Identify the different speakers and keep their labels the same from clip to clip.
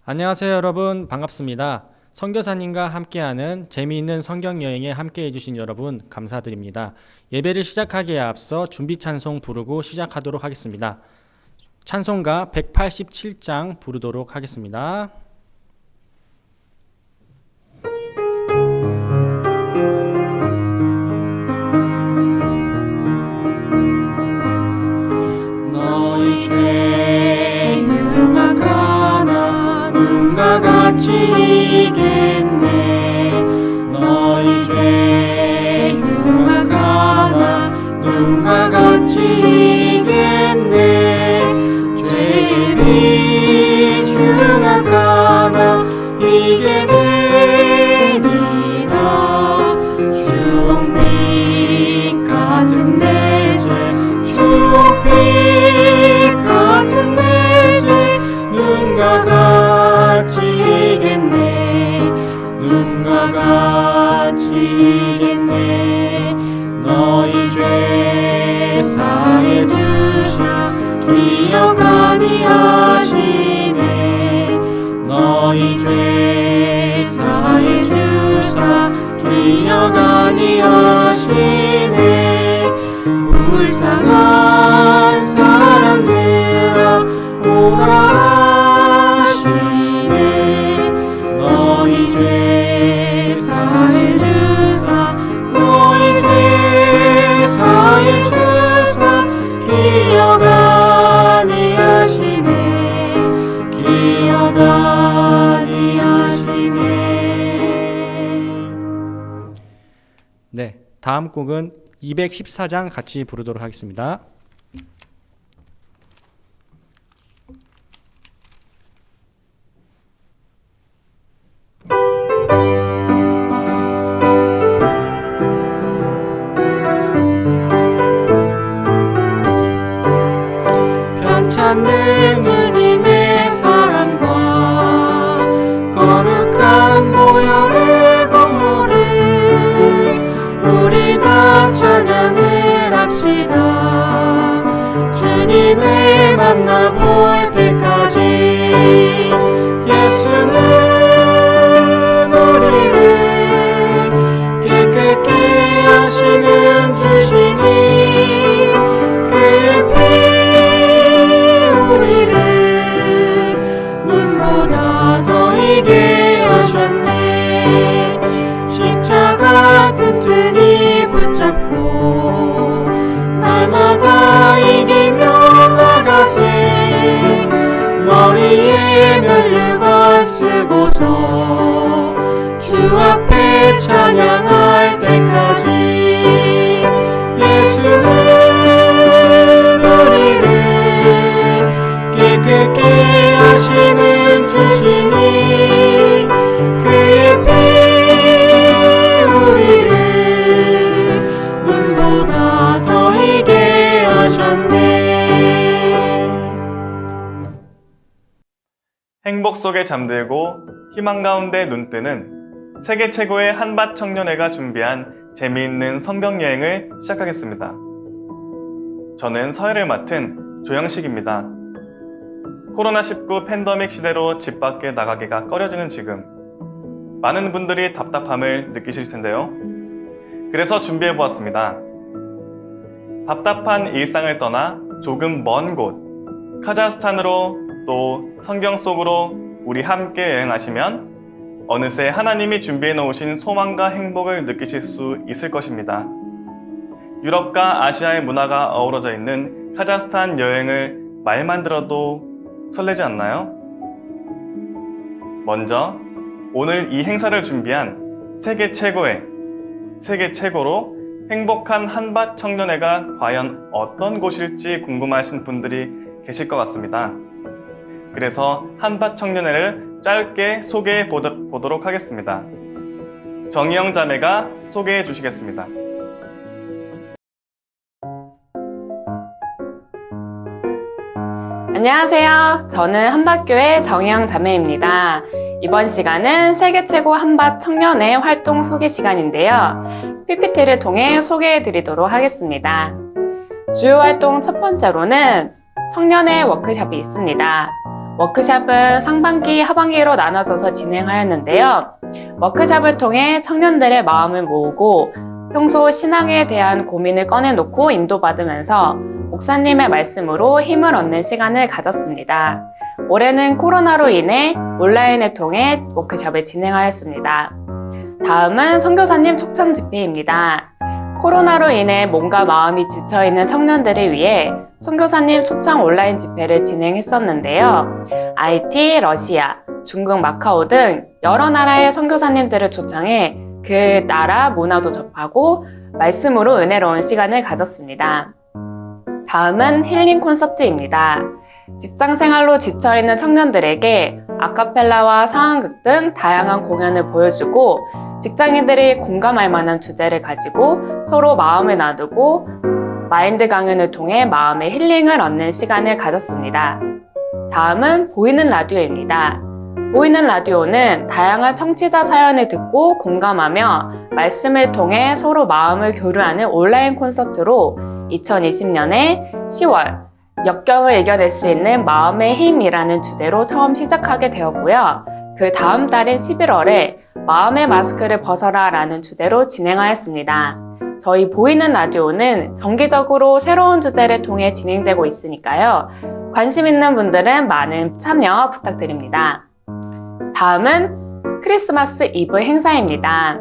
Speaker 1: 안녕하세요 여러분, 반갑습니다. 선교사님과 함께하는 재미있는 성경여행에 함께해 주신 여러분 감사드립니다. 예배를 시작하기에 앞서 준비 찬송 부르고 시작하도록 하겠습니다. 찬송가 187장 부르도록 하겠습니다.
Speaker 2: 너희 죄 흉악하나 눈과 같이 이겠네. 너희 죄 흉악하나 눈과 같이 이겠네. 죄의 빛 흉악하나 이게 되리라. 주홍빛 같은 내 죄 주홍빛 같은 내 죄 눈과 같이 이겠네. 눈과 같이 이겠네. 너희 죄 사해 주사 기억 아니하시네. 너희 죄 사해 주사 기억 아니하시네. 불쌍한 사람들아 오라 하시네. 너희 죄 사해 주사 너희 죄 사해 주사 기억 아니하시네. 기억 아니하시네.
Speaker 1: 네, 다음 곡은 214장 같이 부르도록 하겠습니다.
Speaker 2: 편찮는 주님의 사랑과 거룩한 보혈의 공로를 우리 다 찬양을 합시다. 주님을 만나볼 때까지 예수는 우리를 깨끗게 하시는 주시니 그의 피 우리를 눈보다 더 이게 하셨네. 십자가 튼튼히 붙잡고 날마다 이기며 나가세. 머리에 면류관 쓰고서 주 앞에 찬양할 때까지 예수는 우리를 깨끗게 하시는 주시니 그의 피 우리를 눈보다 더 이게 하셨네.
Speaker 3: 행복 속에 잠들고 희망 가운데 눈뜨는 세계 최고의 한밭 청년회가 준비한 재미있는 성경 여행을 시작하겠습니다. 저는 서해를 맡은 조영식입니다. 코로나19 팬데믹 시대로 집 밖에 나가기가 꺼려지는 지금 많은 분들이 답답함을 느끼실 텐데요. 그래서 준비해보았습니다. 답답한 일상을 떠나 조금 먼 곳 카자흐스탄으로 또 성경 속으로 우리 함께 여행하시면 어느새 하나님이 준비해 놓으신 소망과 행복을 느끼실 수 있을 것입니다. 유럽과 아시아의 문화가 어우러져 있는 카자흐스탄 여행을 말만 들어도 설레지 않나요? 먼저 오늘 이 행사를 준비한 세계 최고로 행복한 한밭 청년회가 과연 어떤 곳일지 궁금하신 분들이 계실 것 같습니다. 그래서 한밭 청년회를 짧게 소개해 보도록 하겠습니다. 정희영 자매가 소개해 주시겠습니다.
Speaker 4: 안녕하세요. 저는 한밭교회 정희영 자매입니다. 이번 시간은 세계 최고 한밭 청년회 활동 소개 시간인데요. PPT를 통해 소개해 드리도록 하겠습니다. 주요 활동 첫 번째로는 청년회 워크숍이 있습니다. 워크샵은 상반기, 하반기로 나눠져서 진행하였는데요. 워크샵을 통해 청년들의 마음을 모으고 평소 신앙에 대한 고민을 꺼내놓고 인도받으면서 목사님의 말씀으로 힘을 얻는 시간을 가졌습니다. 올해는 코로나로 인해 온라인을 통해 워크샵을 진행하였습니다. 다음은 선교사님 초청 집회입니다. 코로나로 인해 몸과 마음이 지쳐있는 청년들을 위해 선교사님 초청 온라인 집회를 진행했었는데요. IT, 러시아, 중국, 마카오 등 여러 나라의 선교사님들을 초청해 그 나라 문화도 접하고 말씀으로 은혜로운 시간을 가졌습니다. 다음은 힐링 콘서트입니다. 직장 생활로 지쳐있는 청년들에게 아카펠라와 상황극 등 다양한 공연을 보여주고 직장인들이 공감할 만한 주제를 가지고 서로 마음을 나누고 마인드 강연을 통해 마음의 힐링을 얻는 시간을 가졌습니다. 다음은 보이는 라디오입니다. 보이는 라디오는 다양한 청취자 사연을 듣고 공감하며 말씀을 통해 서로 마음을 교류하는 온라인 콘서트로 2020년에 10월 역경을 이겨낼 수 있는 마음의 힘이라는 주제로 처음 시작하게 되었고요. 그 다음 달인 11월에 마음의 마스크를 벗어라 라는 주제로 진행하였습니다. 저희 보이는 라디오는 정기적으로 새로운 주제를 통해 진행되고 있으니까요. 관심 있는 분들은 많은 참여 부탁드립니다. 다음은 크리스마스 이브 행사입니다.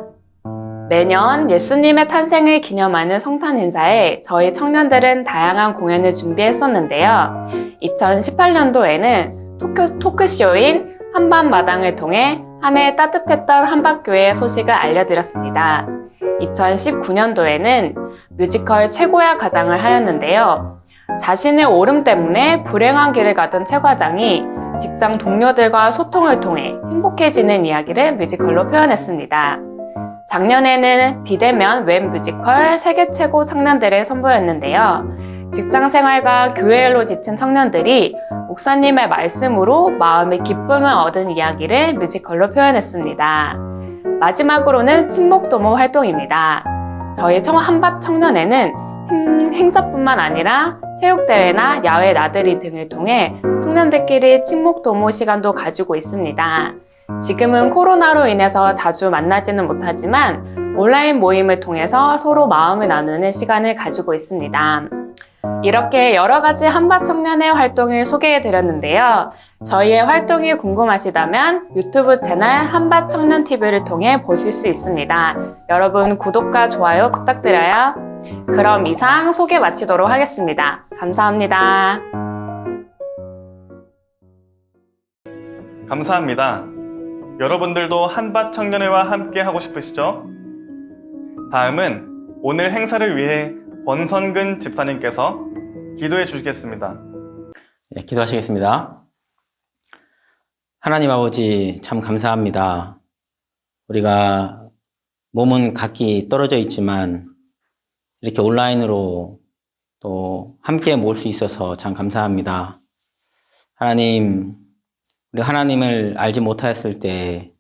Speaker 4: 매년 예수님의 탄생을 기념하는 성탄 행사에 저희 청년들은 다양한 공연을 준비했었는데요. 2018년도에는 토크쇼인 한밤마당을 통해 한 해 따뜻했던 한밭교회의 소식을 알려드렸습니다. 2019년도에는 뮤지컬 최고야 가장을 하였는데요. 자신의 오름 때문에 불행한 길을 가던 최 과장이 직장 동료들과 소통을 통해 행복해지는 이야기를 뮤지컬로 표현했습니다. 작년에는 비대면 웹 뮤지컬 세계 최고 청년들을 선보였는데요. 직장 생활과 교회 일로 지친 청년들이 목사님의 말씀으로 마음의 기쁨을 얻은 이야기를 뮤지컬로 표현했습니다. 마지막으로는 친목도모 활동입니다. 저희 한밭 청년회는 행사뿐만 아니라 체육대회나 야외 나들이 등을 통해 청년들끼리 친목도모 시간도 가지고 있습니다. 지금은 코로나로 인해서 자주 만나지는 못하지만 온라인 모임을 통해서 서로 마음을 나누는 시간을 가지고 있습니다. 이렇게 여러 가지 한밭 청년회 활동을 소개해 드렸는데요. 저희의 활동이 궁금하시다면 유튜브 채널 한밭 청년 TV를 통해 보실 수 있습니다. 여러분 구독과 좋아요 부탁드려요. 그럼 이상 소개 마치도록 하겠습니다. 감사합니다.
Speaker 3: 감사합니다. 여러분들도 한밭 청년회와 함께 하고 싶으시죠? 다음은 오늘 행사를 위해 권선근 집사님께서 기도해 주시겠습니다.
Speaker 5: 네, 기도하시겠습니다. 하나님 아버지 참 감사합니다. 우리가 몸은 각기 떨어져 있지만 이렇게 온라인으로 또 함께 모을 수 있어서 참 감사합니다. 하나님, 우리 하나님을 알지 못하였을 때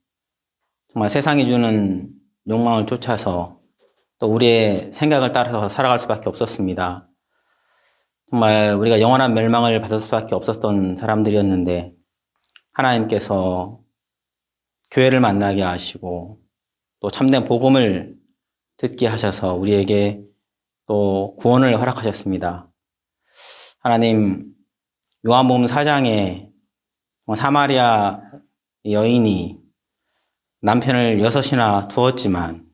Speaker 5: 정말 세상이 주는 욕망을 쫓아서 또 우리의 생각을 따라서 살아갈 수밖에 없었습니다. 정말 우리가 영원한 멸망을 받을 수밖에 없었던 사람들이었는데 하나님께서 교회를 만나게 하시고 또 참된 복음을 듣게 하셔서 우리에게 또 구원을 허락하셨습니다. 하나님, 요한복음 4장에 사마리아 여인이 남편을 6이나 두었지만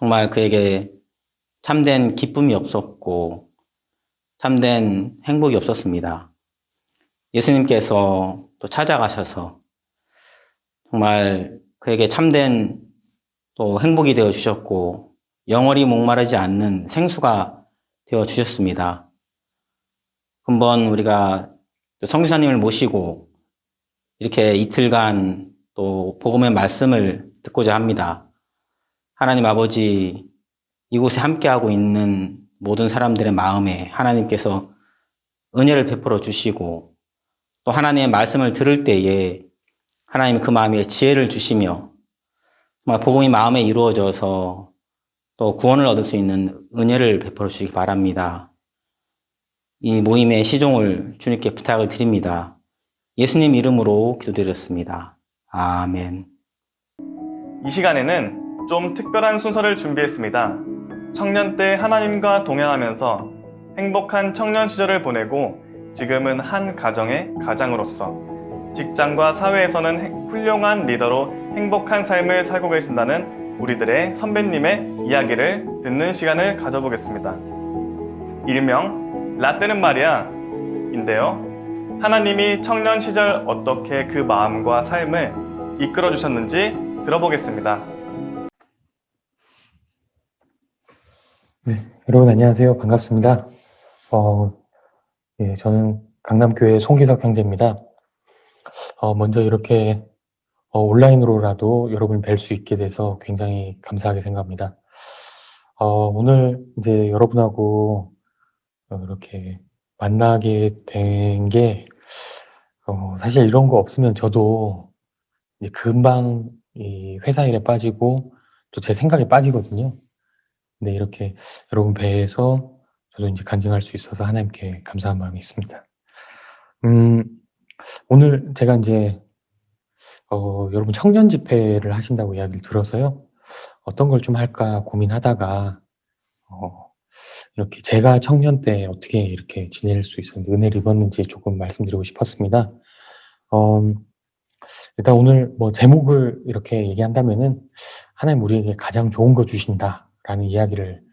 Speaker 5: 정말 그에게 참된 기쁨이 없었고 참된 행복이 없었습니다. 예수님께서 또 찾아가셔서 정말 그에게 참된 또 행복이 되어 주셨고 영원히 목마르지 않는 생수가 되어 주셨습니다. 한번 우리가 선교사님을 모시고 이렇게 이틀간 또 복음의 말씀을 듣고자 합니다. 하나님 아버지, 이곳에 함께하고 있는 모든 사람들의 마음에 하나님께서 은혜를 베풀어 주시고 또 하나님의 말씀을 들을 때에 하나님 그 마음에 지혜를 주시며 정말 복음이 마음에 이루어져서 또 구원을 얻을 수 있는 은혜를 베풀어 주시기 바랍니다. 이 모임의 시종을 주님께 부탁을 드립니다. 예수님 이름으로 기도드렸습니다. 아멘.
Speaker 3: 이 시간에는 좀 특별한 순서를 준비했습니다. 청년 때 하나님과 동행하면서 행복한 청년 시절을 보내고 지금은 한 가정의 가장으로서 직장과 사회에서는 훌륭한 리더로 행복한 삶을 살고 계신다는 우리들의 선배님의 이야기를 듣는 시간을 가져보겠습니다. 일명 라떼는 말이야 인데요. 하나님이 청년 시절 어떻게 그 마음과 삶을 이끌어 주셨는지 들어보겠습니다.
Speaker 6: 네, 여러분 안녕하세요. 반갑습니다. 저는 강남교회 송기석 형제입니다. 먼저 이렇게 온라인으로라도 여러분 뵐 수 있게 돼서 굉장히 감사하게 생각합니다. 오늘 이제 여러분하고 이렇게 만나게 된 게 사실 이런 거 없으면 저도 이제 금방 이 회사 일에 빠지고 또 제 생각에 빠지거든요. 근데 이렇게 여러분 뵈서 저도 이제 간증할 수 있어서 하나님께 감사한 마음이 있습니다. 오늘 제가 이제 여러분 청년 집회를 하신다고 이야기를 들어서요. 어떤 걸 좀 할까 고민하다가 이렇게 제가 청년 때 어떻게 이렇게 지낼 수 있었는지 은혜를 입었는지 조금 말씀드리고 싶었습니다. 일단 오늘 뭐 제목을 이렇게 얘기한다면은 하나님 우리에게 가장 좋은 거 주신다라는 이야기를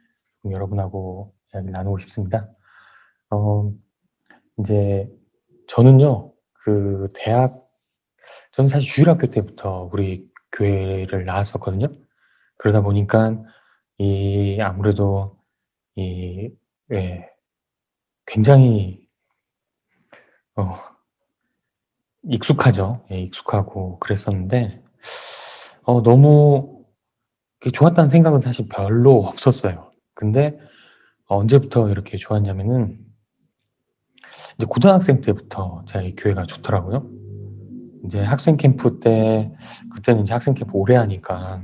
Speaker 6: 여러분하고 이야기를 나누고 싶습니다. 이제 저는요 저는 사실 주일학교 때부터 우리 교회를 나왔었거든요. 그러다 보니까 아무래도 굉장히 익숙하죠. 익숙하고 그랬었는데 너무 좋았다는 생각은 사실 별로 없었어요. 근데 언제부터 이렇게 좋았냐면은 이제 고등학생 때부터 제가 이 교회가 좋더라고요. 이제 학생 캠프 때 그때는 이제 학생 캠프 오래 하니까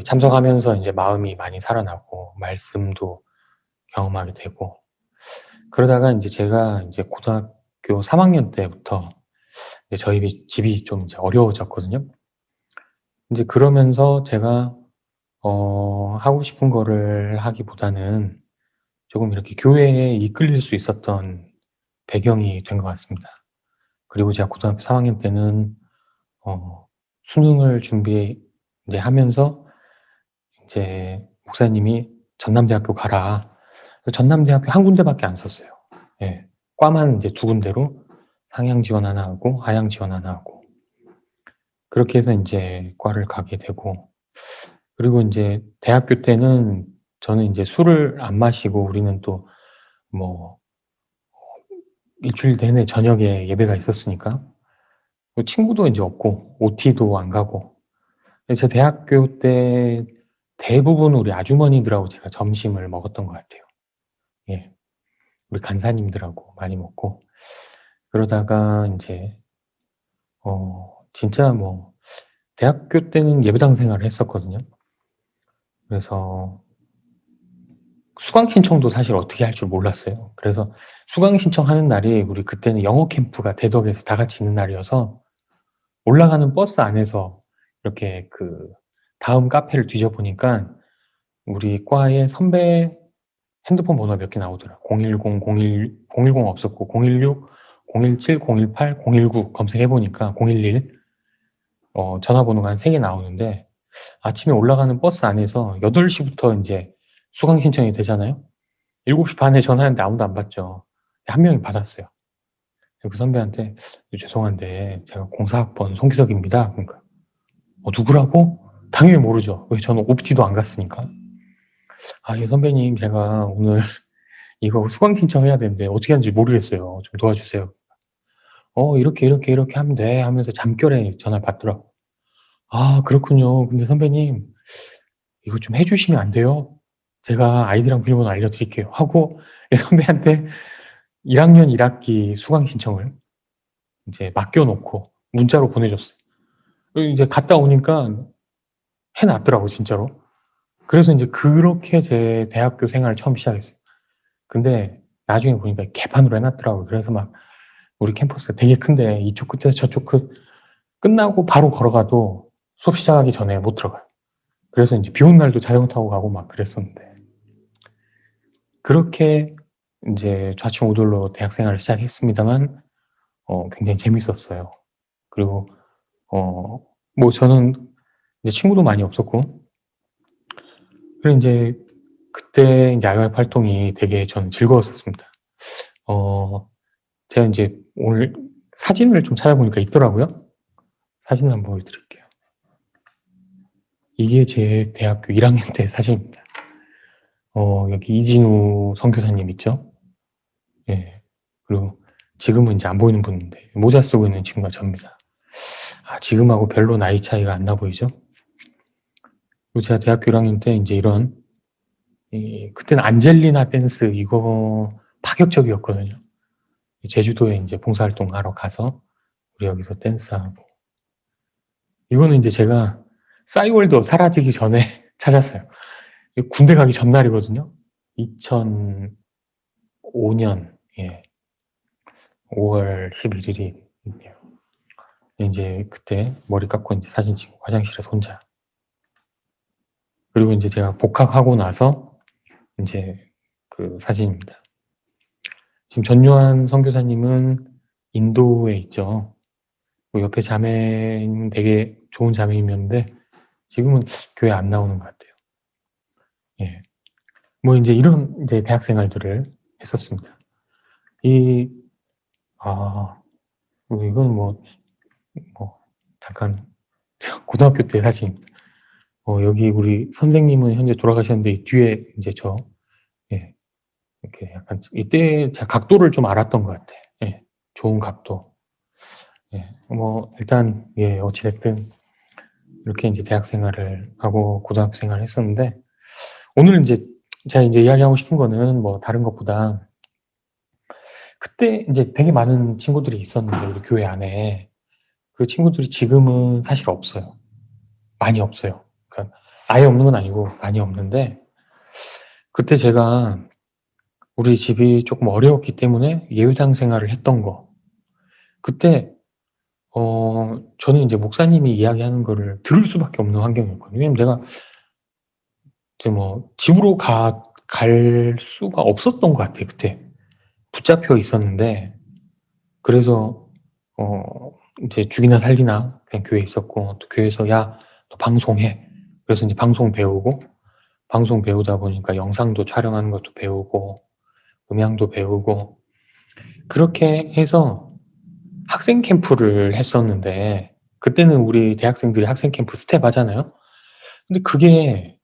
Speaker 6: 참석하면서 이제 마음이 많이 살아나고 말씀도 경험하게 되고 그러다가 이제 제가 이제 고등학교 3학년 때부터 이제 저희 집이 좀 이제 어려워졌거든요. 이제 그러면서 제가 하고 싶은 거를 하기보다는 조금 이렇게 교회에 이끌릴 수 있었던 배경이 된 것 같습니다. 그리고 제가 고등학교 3학년 때는 수능을 이제 하면서 이제 목사님이 전남대학교 가라. 전남대학교 한 군데밖에 안 썼어요. 예. 과만 이제 2군데로 상향 지원 하나 하고 하향 지원 하나 하고 그렇게 해서 이제 과를 가게 되고 그리고 이제 대학교 때는 저는 이제 술을 안 마시고 우리는 또 뭐 일주일 내내 저녁에 예배가 있었으니까 친구도 이제 없고 OT도 안 가고 제 대학교 때 대부분 우리 아주머니들하고 제가 점심을 먹었던 것 같아요. 예. 우리 간사님들하고 많이 먹고 그러다가 이제 진짜 뭐 대학교 때는 예배당 생활을 했었거든요. 그래서 수강 신청도 사실 어떻게 할 줄 몰랐어요. 그래서 수강 신청하는 날이 우리 그때는 영어 캠프가 대덕에서 다 같이 있는 날이어서 올라가는 버스 안에서 이렇게 그 다음 카페를 뒤져보니까 우리 과의 선배 핸드폰 번호 몇 개 나오더라. 010, 010 없었고 016, 017, 018, 019 검색해보니까 011 전화번호가 한 3개 나오는데 아침에 올라가는 버스 안에서 8시부터 이제 수강 신청이 되잖아요. 7시 반에 전화했는데 아무도 안 받죠. 한 명이 받았어요. 그 선배한테 죄송한데 제가 04학번 송기석입니다. 그러니까 누구라고? 당연히 모르죠. 왜 저는 OPT도 안 갔으니까. 예 선배님 제가 오늘 이거 수강 신청해야 되는데 어떻게 하는지 모르겠어요. 좀 도와주세요. 이렇게 하면 돼 하면서 잠결에 전화를 받더라고. 그렇군요. 근데 선배님 이거 좀 해주시면 안 돼요? 제가 아이디랑 비밀번호 알려드릴게요. 하고 선배한테 1학년 1학기 수강 신청을 이제 맡겨놓고 문자로 보내줬어요. 이제 갔다 오니까 해놨더라고 진짜로. 그래서 이제 그렇게 제 대학교 생활을 처음 시작했어요. 근데 나중에 보니까 개판으로 해놨더라고요. 그래서 막 우리 캠퍼스가 되게 큰데 이쪽 끝에서 저쪽 끝 끝나고 바로 걸어가도 수업 시작하기 전에 못 들어가요. 그래서 이제 비 오는 날도 자전거 타고 가고 막 그랬었는데 그렇게 이제 좌충우돌로 대학 생활을 시작했습니다만 굉장히 재밌었어요. 그리고 뭐 저는 이제 친구도 많이 없었고 그리고 이제 그때 이제 야외 활동이 되게 저는 즐거웠었습니다. 제가 이제 오늘 사진을 좀 찾아보니까 있더라고요. 사진 한번 보여드릴게요. 이게 제 대학교 1학년 때 사진입니다. 여기 이진우 선교사님 있죠? 예. 그리고 지금은 이제 안 보이는 분인데, 모자 쓰고 있는 친구가 접니다. 아, 지금하고 별로 나이 차이가 안 나 보이죠? 그리고 제가 대학교 1학년 때 이제 이런, 그때는 안젤리나 댄스, 이거 파격적이었거든요. 제주도에 이제 봉사활동 하러 가서, 우리 여기서 댄스하고. 이거는 이제 제가 싸이월드 사라지기 전에 찾았어요. 군대 가기 전날이거든요. 2005년, 예. 5월 11일이 있네요. 이제 그때 머리 깎고 이제 사진 찍고 화장실에서 혼자. 그리고 이제 제가 복학하고 나서 이제 그 사진입니다. 지금 전요한 선교사님은 인도에 있죠. 그 옆에 자매는 되게 좋은 자매님이었는데 지금은 교회 안 나오는 것 같아요. 예. 뭐 이제 이런 이제 대학 생활들을 했었습니다. 뭐 이건 뭐 잠깐 고등학교 때 사진입니다. 여기 우리 선생님은 현재 돌아가셨는데 이 뒤에 이제 예, 이렇게 약간 이때 제가 각도를 좀 알았던 것 같아. 예, 좋은 각도. 예, 뭐 일단 예 어찌됐든 이렇게 이제 대학 생활을 하고 고등학교 생활을 했었는데 오늘 이제 제가 이제 이야기하고 싶은 거는 뭐 다른 것보다 그때 이제 되게 많은 친구들이 있었는데 우리 교회 안에 그 친구들이 지금은 사실 없어요. 많이 없어요. 그러니까 아예 없는 건 아니고 많이 없는데 그때 제가 우리 집이 조금 어려웠기 때문에 예배당 생활을 했던 거. 그때 저는 이제 목사님이 이야기하는 거를 들을 수밖에 없는 환경이었거든요. 왜냐면 내가 이제 뭐 집으로 갈 수가 없었던 것 같아요. 그때 붙잡혀 있었는데 그래서 이제 죽이나 살리나 그냥 교회에 있었고 또 교회에서 야, 너 방송해. 그래서 이제 방송 배우고 방송 배우다 보니까 영상도 촬영하는 것도 배우고 음향도 배우고 그렇게 해서 학생 캠프를 했었는데 그때는 우리 대학생들이 학생 캠프 스텝 하잖아요. 근데 그게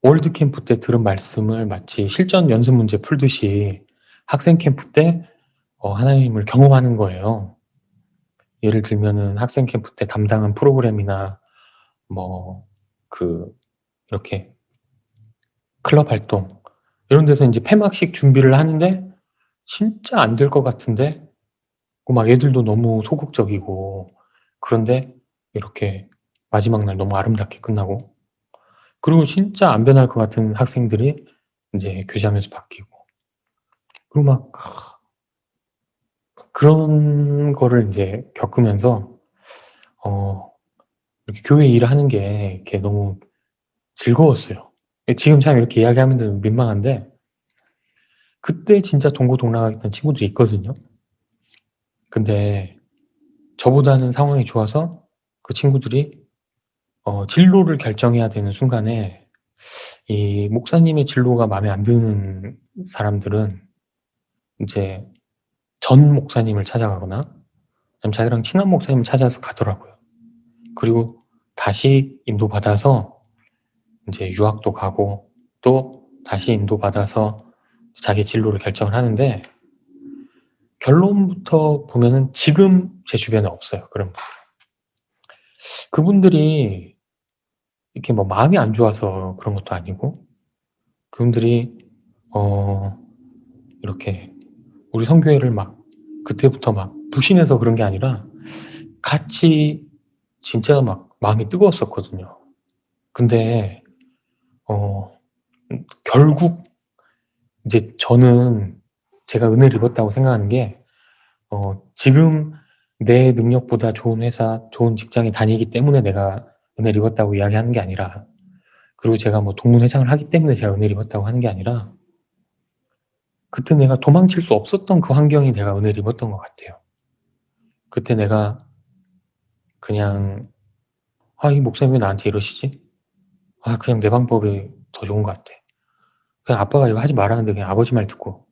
Speaker 6: 월드 캠프 때 들은 말씀을 마치 실전 연습 문제 풀듯이 학생 캠프 때 하나님을 경험하는 거예요. 예를 들면은 학생 캠프 때 담당한 프로그램이나 이렇게 클럽 활동 이런 데서 이제 폐막식 준비를 하는데 진짜 안 될 것 같은데 막 애들도 너무 소극적이고 그런데 이렇게 마지막 날 너무 아름답게 끝나고 그리고 진짜 안 변할 것 같은 학생들이 이제 교제하면서 바뀌고 그리고 막 그런 거를 이제 겪으면서 이렇게 교회 일을 하는 게 이렇게 너무 즐거웠어요. 지금 참 이렇게 이야기하면 민망한데 그때 진짜 동고동락했던 친구들이 있거든요. 근데 저보다는 상황이 좋아서 그 친구들이 진로를 결정해야 되는 순간에 이 목사님의 진로가 마음에 안 드는 사람들은 이제 전 목사님을 찾아가거나 아니면 자기랑 친한 목사님을 찾아서 가더라고요. 그리고 다시 인도받아서 이제 유학도 가고 또 다시 인도받아서 자기 진로를 결정을 하는데 결론부터 보면은 지금 제 주변에 없어요. 그런 분들. 그분들이 이렇게 뭐 마음이 안 좋아서 그런 것도 아니고 그분들이 이렇게 우리 선교회를 막 그때부터 막 부신해서 그런 게 아니라 같이 진짜 막 마음이 뜨거웠었거든요. 근데 결국 이제 저는 제가 은혜를 입었다고 생각하는 게 지금 내 능력보다 좋은 회사, 좋은 직장에 다니기 때문에 내가 은혜를 입었다고 이야기하는 게 아니라, 그리고 제가 뭐 동문회장을 하기 때문에 제가 은혜를 입었다고 하는 게 아니라, 그때 내가 도망칠 수 없었던 그 환경이 내가 은혜를 입었던 것 같아요. 그때 내가 그냥, 이 목사님 왜 나한테 이러시지? 그냥 내 방법이 더 좋은 것 같아. 그냥 아빠가 이거 하지 말라는데 그냥 아버지 말 듣고.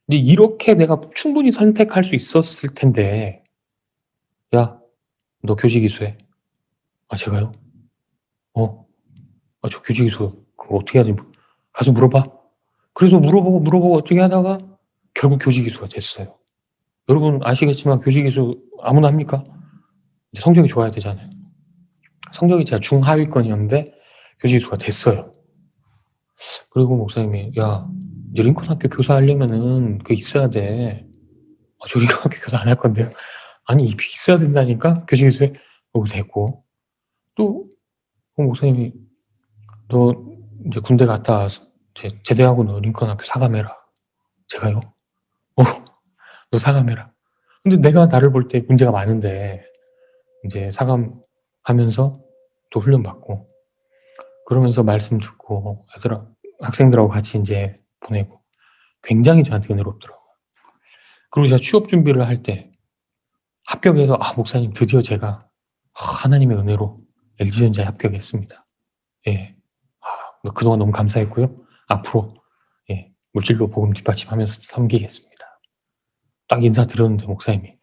Speaker 6: 근데 이렇게 내가 충분히 선택할 수 있었을 텐데, 야, 너 교직 이수해. 제가요? 저 교직 이수 그거 어떻게 해야 되지? 가서 물어봐. 그래서 물어보고 어떻게 하다가 결국 교직 이수가 됐어요. 여러분 아시겠지만 교직 이수 아무나 합니까? 이제 성적이 좋아야 되잖아요. 성적이 제가 중하위권이었는데 교직 이수가 됐어요. 그리고 목사님이, 야, 이제 링컨 학교 교사 하려면은 그게 있어야 돼. 저 링컨 학교 교사 안 할 건데요. 아니, 입이 있어야 된다니까? 교직 이수에. 됐고. 또, 목사님이, 너 이제 군대 갔다 와서 제대하고 너 링컨 학교 사감해라. 제가요? 너 사감해라. 근데 내가 나를 볼 때 문제가 많은데, 이제 사감하면서 또 훈련받고, 그러면서 말씀 듣고, 학생들하고 같이 이제 보내고, 굉장히 저한테 은혜롭더라고요. 그리고 제가 취업 준비를 할 때, 합격해서, 목사님, 드디어 제가 하나님의 은혜로 LG전자에 합격했습니다. 예. 그동안 너무 감사했고요. 앞으로, 물질로 복음 뒷받침하면서 섬기겠습니다. 딱 인사드렸는데, 목사님이,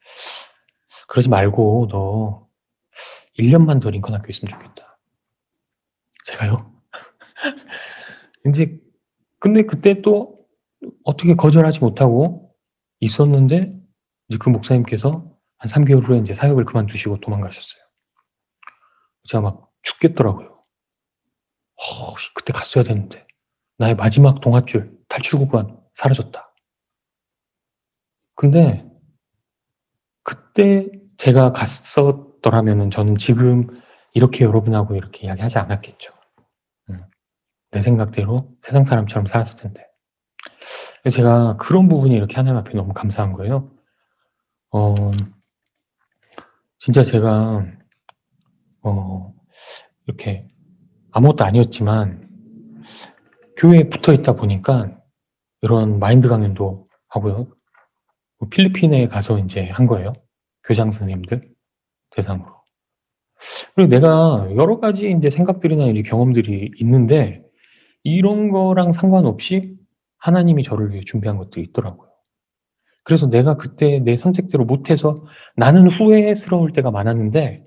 Speaker 6: 그러지 말고, 너 1년만 더 링컨 학교 있으면 좋겠다. 제가요? 이제, 근데 그때 또 어떻게 거절하지 못하고 있었는데, 이제 그 목사님께서 한 3개월 후에 이제 사역을 그만두시고 도망가셨어요. 제가 막 죽겠더라고요. 그때 갔어야 되는데. 나의 마지막 동아줄, 탈출 구간 사라졌다. 근데 그때 제가 갔었더라면은 저는 지금 이렇게 여러분하고 이렇게 이야기하지 않았겠죠. 내 생각대로 세상 사람처럼 살았을 텐데. 제가 그런 부분이 이렇게 하나님 앞에 너무 감사한 거예요. 진짜 제가, 이렇게 아무것도 아니었지만, 교회에 붙어 있다 보니까 이런 마인드 강연도 하고요. 필리핀에 가서 이제 한 거예요. 교장 선생님들 대상으로. 그리고 내가 여러 가지 이제 생각들이나 이 경험들이 있는데, 이런 거랑 상관없이 하나님이 저를 위해 준비한 것들이 있더라고요. 그래서 내가 그때 내 선택대로 못해서 나는 후회스러울 때가 많았는데,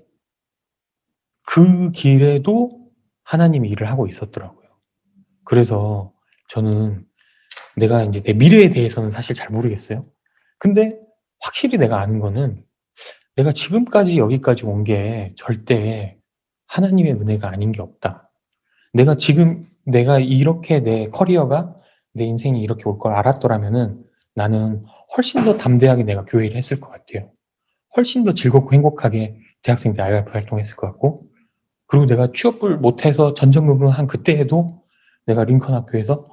Speaker 6: 그 길에도 하나님이 일을 하고 있었더라고요. 그래서 저는 내가 이제 내 미래에 대해서는 사실 잘 모르겠어요. 근데 확실히 내가 아는 거는 내가 지금까지 여기까지 온 게 절대 하나님의 은혜가 아닌 게 없다. 내가 이렇게 내 커리어가, 내 인생이 이렇게 올 걸 알았더라면은 나는 훨씬 더 담대하게 내가 교회 일을 했을 것 같아요. 훨씬 더 즐겁고 행복하게 대학생 때 IRF 활동했을 것 같고, 그리고 내가 취업을 못해서 전전긍긍한 그때에도 내가 링컨 학교에서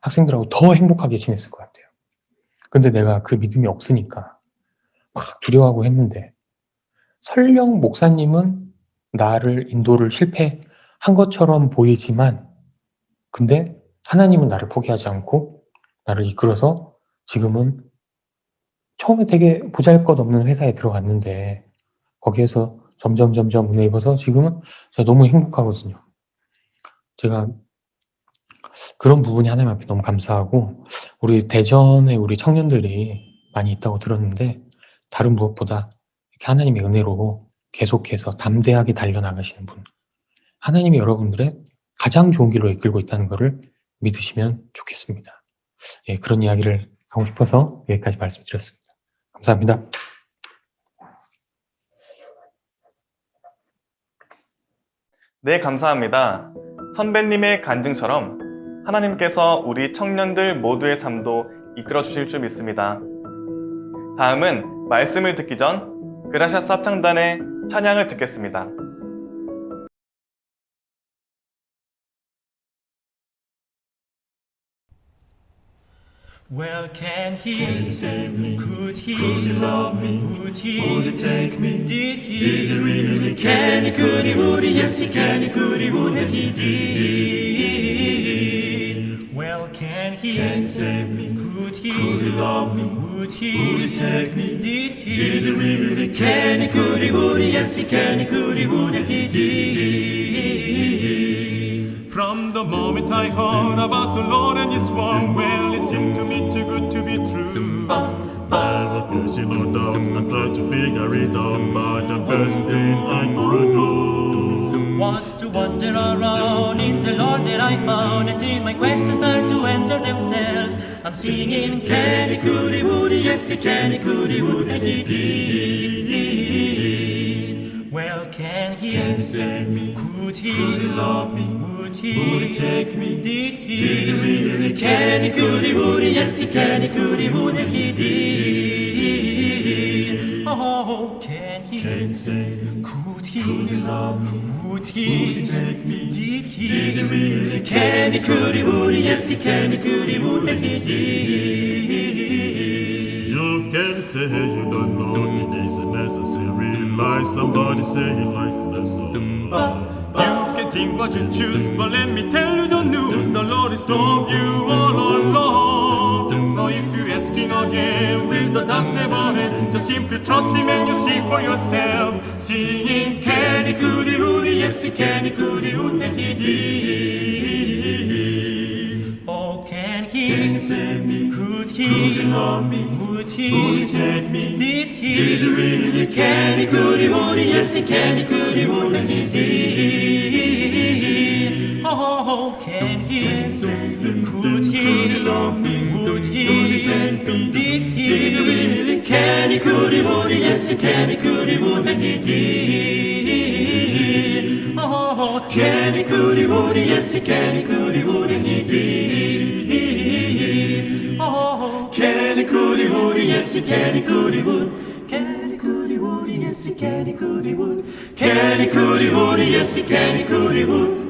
Speaker 6: 학생들하고 더 행복하게 지냈을 것 같아요. 근데 내가 그 믿음이 없으니까 막 두려워하고 했는데, 설령 목사님은 나를 인도를 실패한 것처럼 보이지만, 근데 하나님은 나를 포기하지 않고 나를 이끌어서 지금은 처음에 되게 보잘것없는 회사에 들어갔는데 거기에서 점점 은혜 입어서 지금은 제가 너무 행복하거든요. 제가 그런 부분이 하나님 앞에 너무 감사하고, 우리 대전에 우리 청년들이 많이 있다고 들었는데, 다른 무엇보다 이렇게 하나님의 은혜로 계속해서 담대하게 달려나가시는 분, 하나님이 여러분들의 가장 좋은 길로 이끌고 있다는 것을 믿으시면 좋겠습니다. 그런 이야기를 하고 싶어서 여기까지 말씀드렸습니다. 감사합니다.
Speaker 3: 네, 감사합니다. 선배님의 간증처럼 하나님께서 우리 청년들 모두의 삶도 이끌어 주실 줄 믿습니다. 다음은 말씀을 듣기 전 그라샤스 합창단의 찬양을 듣겠습니다.
Speaker 2: Well, can he save me? Could he love me? Would he take me? Did he really? Can he? Could he? Would he? Yes, he can. He could. He would. He did. Well, can he save me? Could he love me? Would he take me? Did he really? Can he? Could he? Would he? Yes, he can. He could. He would. He did. From the moment I heard about the Lord and His word, well, it seemed to me too good to be true. I was pushing on doubts, I tried to figure it out, but the best thing I could do was to wander around in the Lord that I found until my questions start to answer themselves. I'm singing, can he, could he, would he, yes he can, he could he, would he, did. Well, can he save me? Could he love me? Would he take me? Did he really? Can he, could he, would he, yes he can, he could he, would he, did. Oh, can he save me? Could he love me? Would he take me? Did he really? Can he, could he, would he, yes he can, he could he, would he, did. You can say you don't know it isn't necessary, like somebody say he likes less so. You can think what you choose, but let me tell you the news. The Lord is loved you all along. So if you're asking again, will the dust never end? Just simply trust Him and you see for yourself. Singing, can he, could he, would he, yes he can, he could he, would he, did. Oh, can he save me? Could he love me? Would he take me? Did he really? Can he, could he, would he, yes he can, he could he, would he, did. Oh, can he save me? Could he love me? Would he take me? Did he really? Can he, could he, would he, yes he can, he could he, would he, did. Oh, can he, could he, would he, yes he can, he could he, would he, did. Oh, can he, could he, would he, yes he can, he could he, would. Can he, could he, would he, yes he can, he could he, would. Can he, could he, would he, yes he can, he could he, would.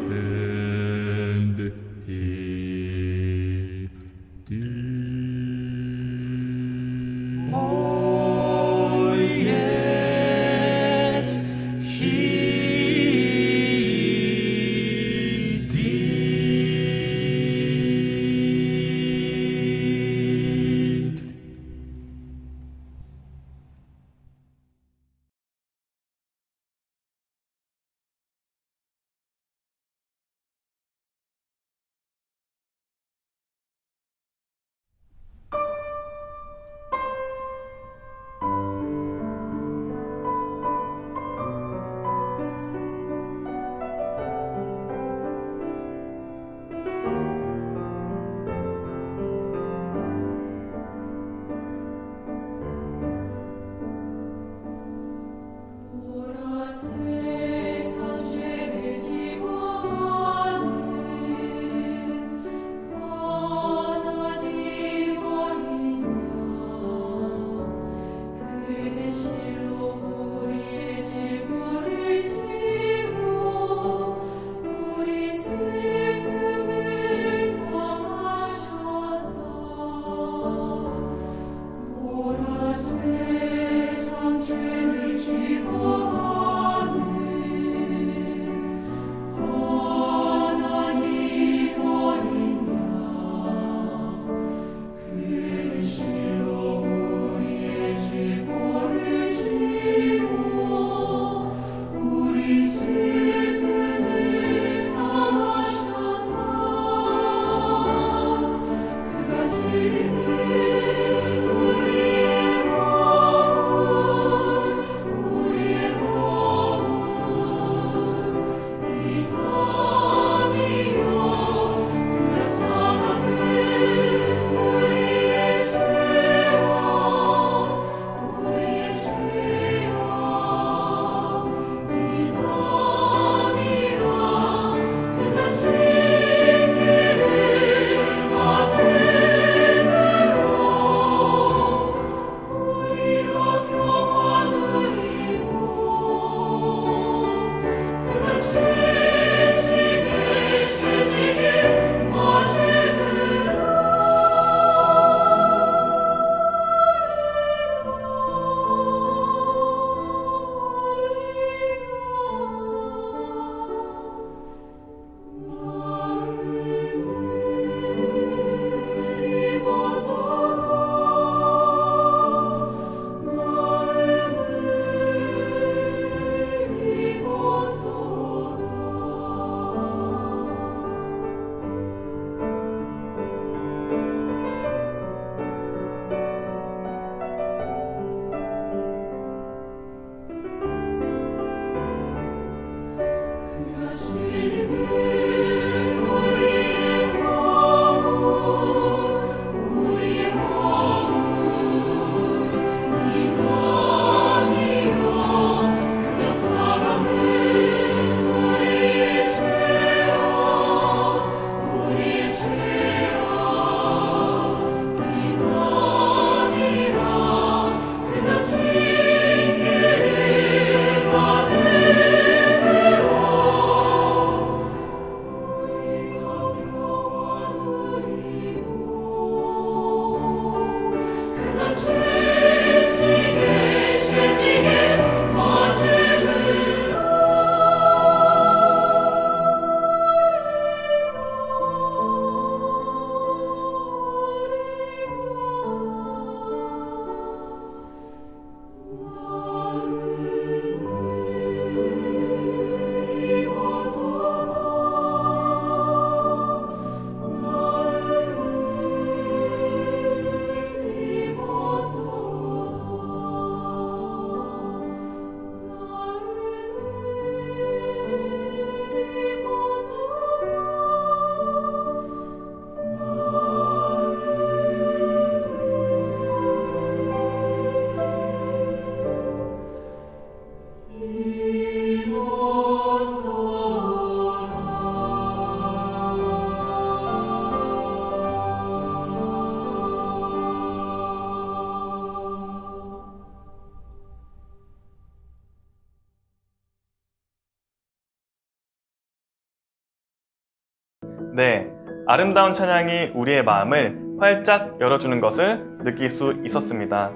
Speaker 3: 네, 아름다운 찬양이 우리의 마음을 활짝 열어주는 것을 느낄 수 있었습니다.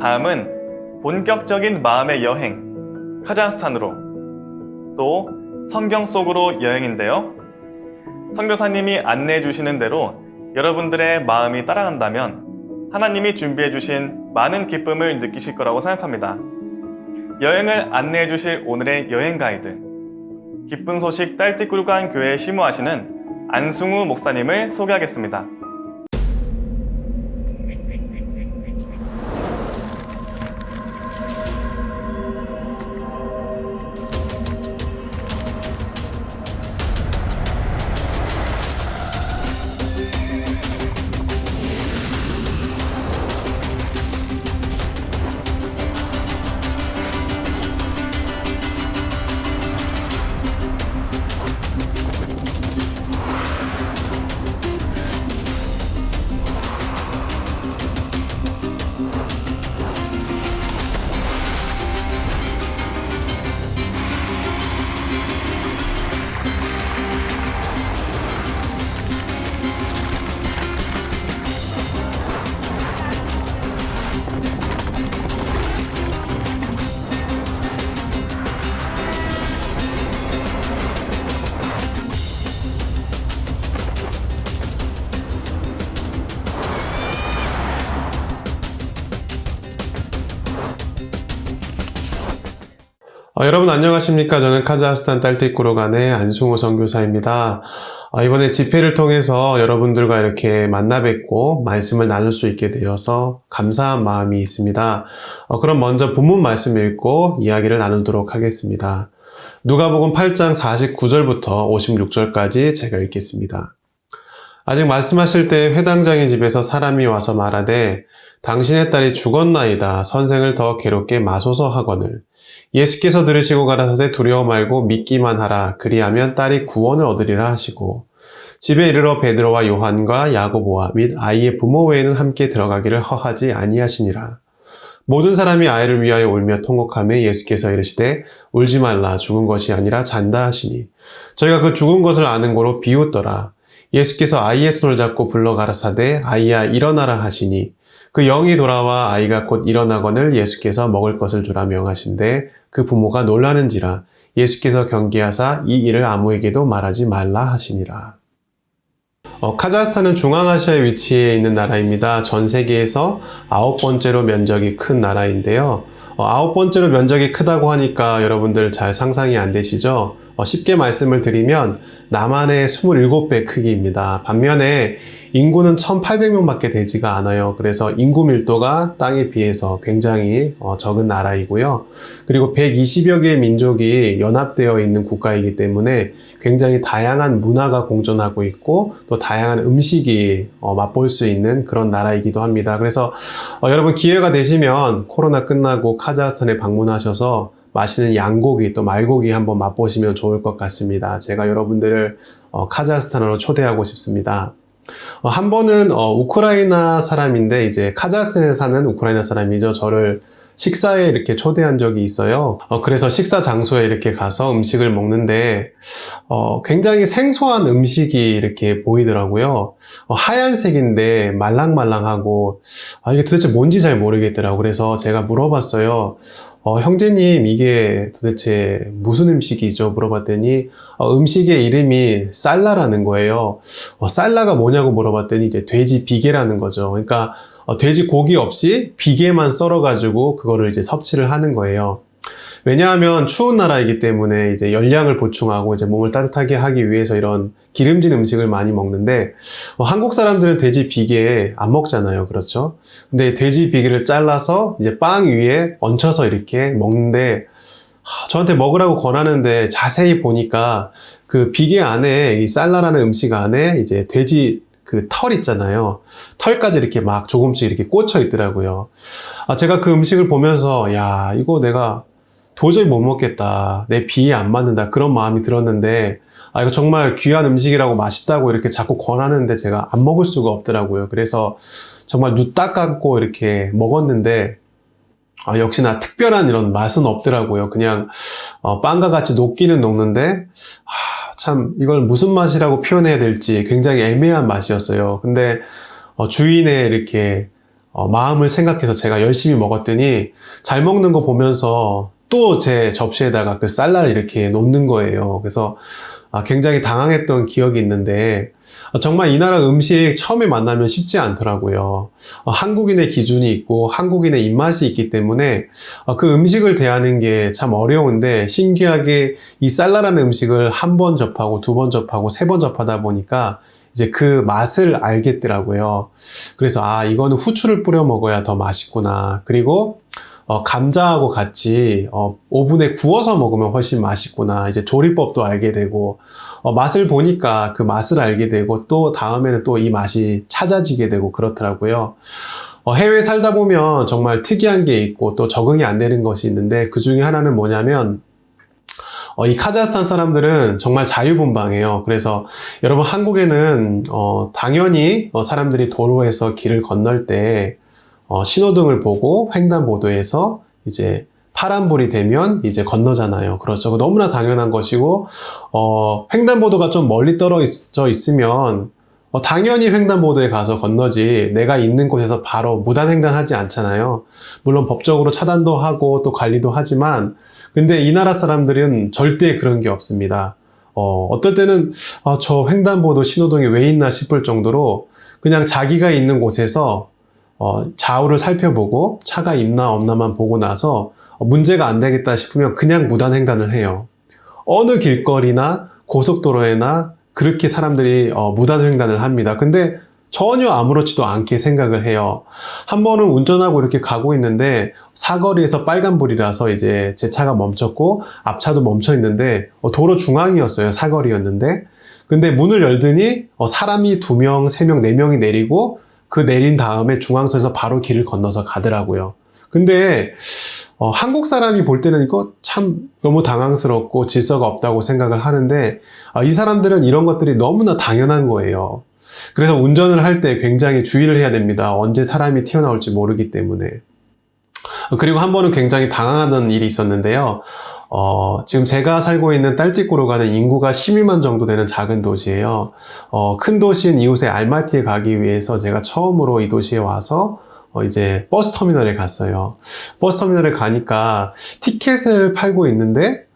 Speaker 3: 다음은 본격적인 마음의 여행, 카자흐스탄으로, 또 성경 속으로 여행인데요. 선교사님이 안내해 주시는 대로 여러분들의 마음이 따라간다면 하나님이 준비해 주신 많은 기쁨을 느끼실 거라고 생각합니다. 여행을 안내해 주실 오늘의 여행 가이드, 기쁜 소식 딸띠꾸르간 교회에 심우하시는 안승우 목사님을 소개하겠습니다.
Speaker 7: 여러분 안녕하십니까? 저는 카자흐스탄 딸띠꾸르간의 안승우 선교사입니다. 이번에 집회를 통해서 여러분들과 이렇게 만나 뵙고 말씀을 나눌 수 있게 되어서 감사한 마음이 있습니다. 그럼 먼저 본문 말씀 읽고 이야기를 나누도록 하겠습니다. 누가복음 8장 49절부터 56절까지 제가 읽겠습니다. 아직 말씀하실 때 회당장의 집에서 사람이 와서 말하되 당신의 딸이 죽었나이다. 선생을 더 괴롭게 마소서 하거늘. 예수께서 들으시고 가라사대 두려워 말고 믿기만 하라. 그리하면 딸이 구원을 얻으리라 하시고 집에 이르러 베드로와 요한과 야고보와 및 아이의 부모 외에는 함께 들어가기를 허하지 아니하시니라. 모든 사람이 아이를 위하여 울며 통곡하며 예수께서 이르시되 울지 말라. 죽은 것이 아니라 잔다 하시니 저희가 그 죽은 것을 아는 고로 비웃더라. 예수께서 아이의 손을 잡고 불러 가라사대 아이야 일어나라 하시니 그 영이 돌아와 아이가 곧 일어나거늘 예수께서 먹을 것을 주라 명하신데 그 부모가 놀라는지라. 예수께서 경계하사 이 일을 아무에게도 말하지 말라 하시니라. 카자흐스탄은 중앙아시아에 위치해 있는 나라입니다. 전 세계에서 9번째로 면적이 큰 나라인데요. 9번째로 면적이 크다고 하니까 여러분들 잘 상상이 안 되시죠? 쉽게 말씀을 드리면 남한의 27배 크기입니다. 반면에 인구는 1,800명밖에 되지가 않아요. 그래서 인구 밀도가 땅에 비해서 굉장히 적은 나라이고요. 그리고 120여 개의 민족이 연합되어 있는 국가이기 때문에 굉장히 다양한 문화가 공존하고 있고 또 다양한 음식이 맛볼 수 있는 그런 나라이기도 합니다. 그래서 여러분 기회가 되시면 코로나 끝나고 카자흐스탄에 방문하셔서 맛있는 양고기 또 말고기 한번 맛보시면 좋을 것 같습니다. 제가 여러분들을 카자흐스탄으로 초대하고 싶습니다. 한 번은 우크라이나 사람인데 이제 카자흐스탄에 사는 우크라이나 사람이죠. 저를 식사에 이렇게 초대한 적이 있어요. 그래서 식사 장소에 이렇게 가서 음식을 먹는데 굉장히 생소한 음식이 이렇게 보이더라고요. 하얀색인데 말랑말랑하고 이게 도대체 뭔지 잘 모르겠더라고요. 그래서 제가 물어봤어요. 형제님 이게 도대체 무슨 음식이죠? 물어봤더니 음식의 이름이 쌀라라는 거예요. 쌀라가 뭐냐고 물어봤더니 이제 돼지 비계라는 거죠. 그러니까 돼지 고기 없이 비계만 썰어가지고 그거를 이제 섭취를 하는 거예요. 왜냐하면 추운 나라이기 때문에 이제 열량을 보충하고 이제 몸을 따뜻하게 하기 위해서 이런 기름진 음식을 많이 먹는데 한국 사람들은 돼지 비계 안 먹잖아요. 그렇죠? 근데 돼지 비계를 잘라서 이제 빵 위에 얹혀서 이렇게 먹는데 저한테 먹으라고 권하는데 자세히 보니까 그 비계 안에 이 쌀라라는 음식 안에 이제 돼지 그 털 있잖아요. 털까지 이렇게 막 조금씩 이렇게 꽂혀 있더라고요. 제가 그 음식을 보면서 야 이거 내가 도저히 못 먹겠다. 내 비에 안 맞는다. 그런 마음이 들었는데, 이거 정말 귀한 음식이라고 맛있다고 이렇게 자꾸 권하는데 제가 안 먹을 수가 없더라고요. 그래서 정말 눈 딱 감고 이렇게 먹었는데, 역시나 특별한 이런 맛은 없더라고요. 그냥, 빵과 같이 녹기는 녹는데, 참, 이걸 무슨 맛이라고 표현해야 될지 굉장히 애매한 맛이었어요. 근데, 주인의 이렇게, 마음을 생각해서 제가 열심히 먹었더니, 잘 먹는 거 보면서 또 제 접시에다가 그 쌀날 이렇게 놓는 거예요. 그래서, 굉장히 당황했던 기억이 있는데, 정말 이 나라 음식 처음에 만나면 쉽지 않더라고요. 한국인의 기준이 있고 한국인의 입맛이 있기 때문에 그 음식을 대하는 게 참 어려운데, 신기하게 이 쌀라라는 음식을 한 번 접하고 두 번 접하고 세 번 접하다 보니까 이제 그 맛을 알겠더라고요. 그래서 이거는 후추를 뿌려 먹어야 더 맛있구나. 그리고 감자하고 같이 오븐에 구워서 먹으면 훨씬 맛있구나. 이제 조리법도 알게 되고, 맛을 보니까 그 맛을 알게 되고, 또 다음에는 또 이 맛이 찾아지게 되고 그렇더라고요. 해외에 살다 보면 정말 특이한 게 있고 또 적응이 안 되는 것이 있는데, 그 중에 하나는 뭐냐면, 이 카자흐스탄 사람들은 정말 자유분방해요. 그래서 여러분, 한국에는 당연히 사람들이 도로에서 길을 건널 때 신호등을 보고 횡단보도에서 이제 파란불이 되면 이제 건너잖아요. 그렇죠. 너무나 당연한 것이고, 횡단보도가 좀 멀리 떨어져 있으면 당연히 횡단보도에 가서 건너지, 내가 있는 곳에서 바로 무단횡단하지 않잖아요. 물론 법적으로 차단도 하고 또 관리도 하지만, 근데 이 나라 사람들은 절대 그런 게 없습니다. 어떨 때는 저 횡단보도 신호등이 왜 있나 싶을 정도로 그냥 자기가 있는 곳에서 좌우를 살펴보고 차가 있나 없나만 보고 나서 문제가 안 되겠다 싶으면 그냥 무단횡단을 해요. 어느 길거리나 고속도로에나 그렇게 사람들이 무단횡단을 합니다. 근데 전혀 아무렇지도 않게 생각을 해요. 한 번은 운전하고 이렇게 가고 있는데 사거리에서 빨간불이라서 이제 제 차가 멈췄고 앞차도 멈춰 있는데 도로 중앙이었어요. 사거리였는데. 근데 문을 열더니 사람이 2명, 3명, 4명이 내리고 그 내린 다음에 중앙선에서 바로 길을 건너서 가더라고요. 근데 한국 사람이 볼 때는 이거 참 너무 당황스럽고 질서가 없다고 생각을 하는데, 이 사람들은 이런 것들이 너무나 당연한 거예요. 그래서 운전을 할 때 굉장히 주의를 해야 됩니다. 언제 사람이 튀어나올지 모르기 때문에. 그리고 한 번은 굉장히 당황하던 일이 있었는데요. 지금 제가 살고 있는 딸띠꾸르가는 인구가 12만 정도 되는 작은 도시예요. 큰 도시인 이웃의 알마티에 가기 위해서 제가 처음으로 이 도시에 와서 이제 버스 터미널에 갔어요. 버스 터미널에 가니까 티켓을 팔고 있는데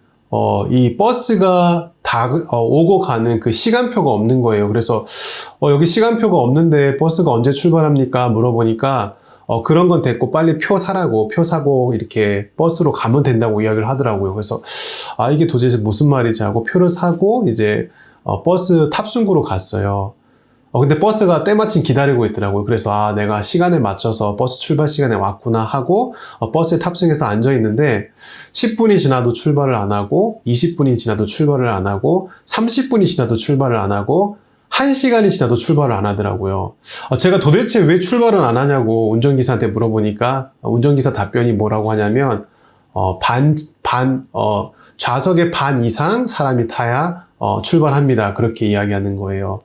Speaker 7: 이 버스가 오고 가는 그 시간표가 없는 거예요. 그래서 여기 시간표가 없는데 버스가 언제 출발합니까? 물어보니까 그런 건 됐고 빨리 표 사라고, 표 사고 이렇게 버스로 가면 된다고 이야기를 하더라고요. 그래서 이게 도대체 무슨 말이지 하고 표를 사고 이제 버스 탑승구로 갔어요. 근데 버스가 때마침 기다리고 있더라고요. 그래서 내가 시간에 맞춰서 버스 출발 시간에 왔구나 하고 버스에 탑승해서 앉아 있는데 10분이 지나도 출발을 안 하고 20분이 지나도 출발을 안 하고 30분이 지나도 출발을 안 하고 1시간이 지나도 출발을 안 하더라고요. 제가 도대체 왜 출발을 안 하냐고 운전기사한테 물어보니까 운전기사 답변이 뭐라고 하냐면 좌석의 반 이상 사람이 타야 출발합니다. 그렇게 이야기하는 거예요.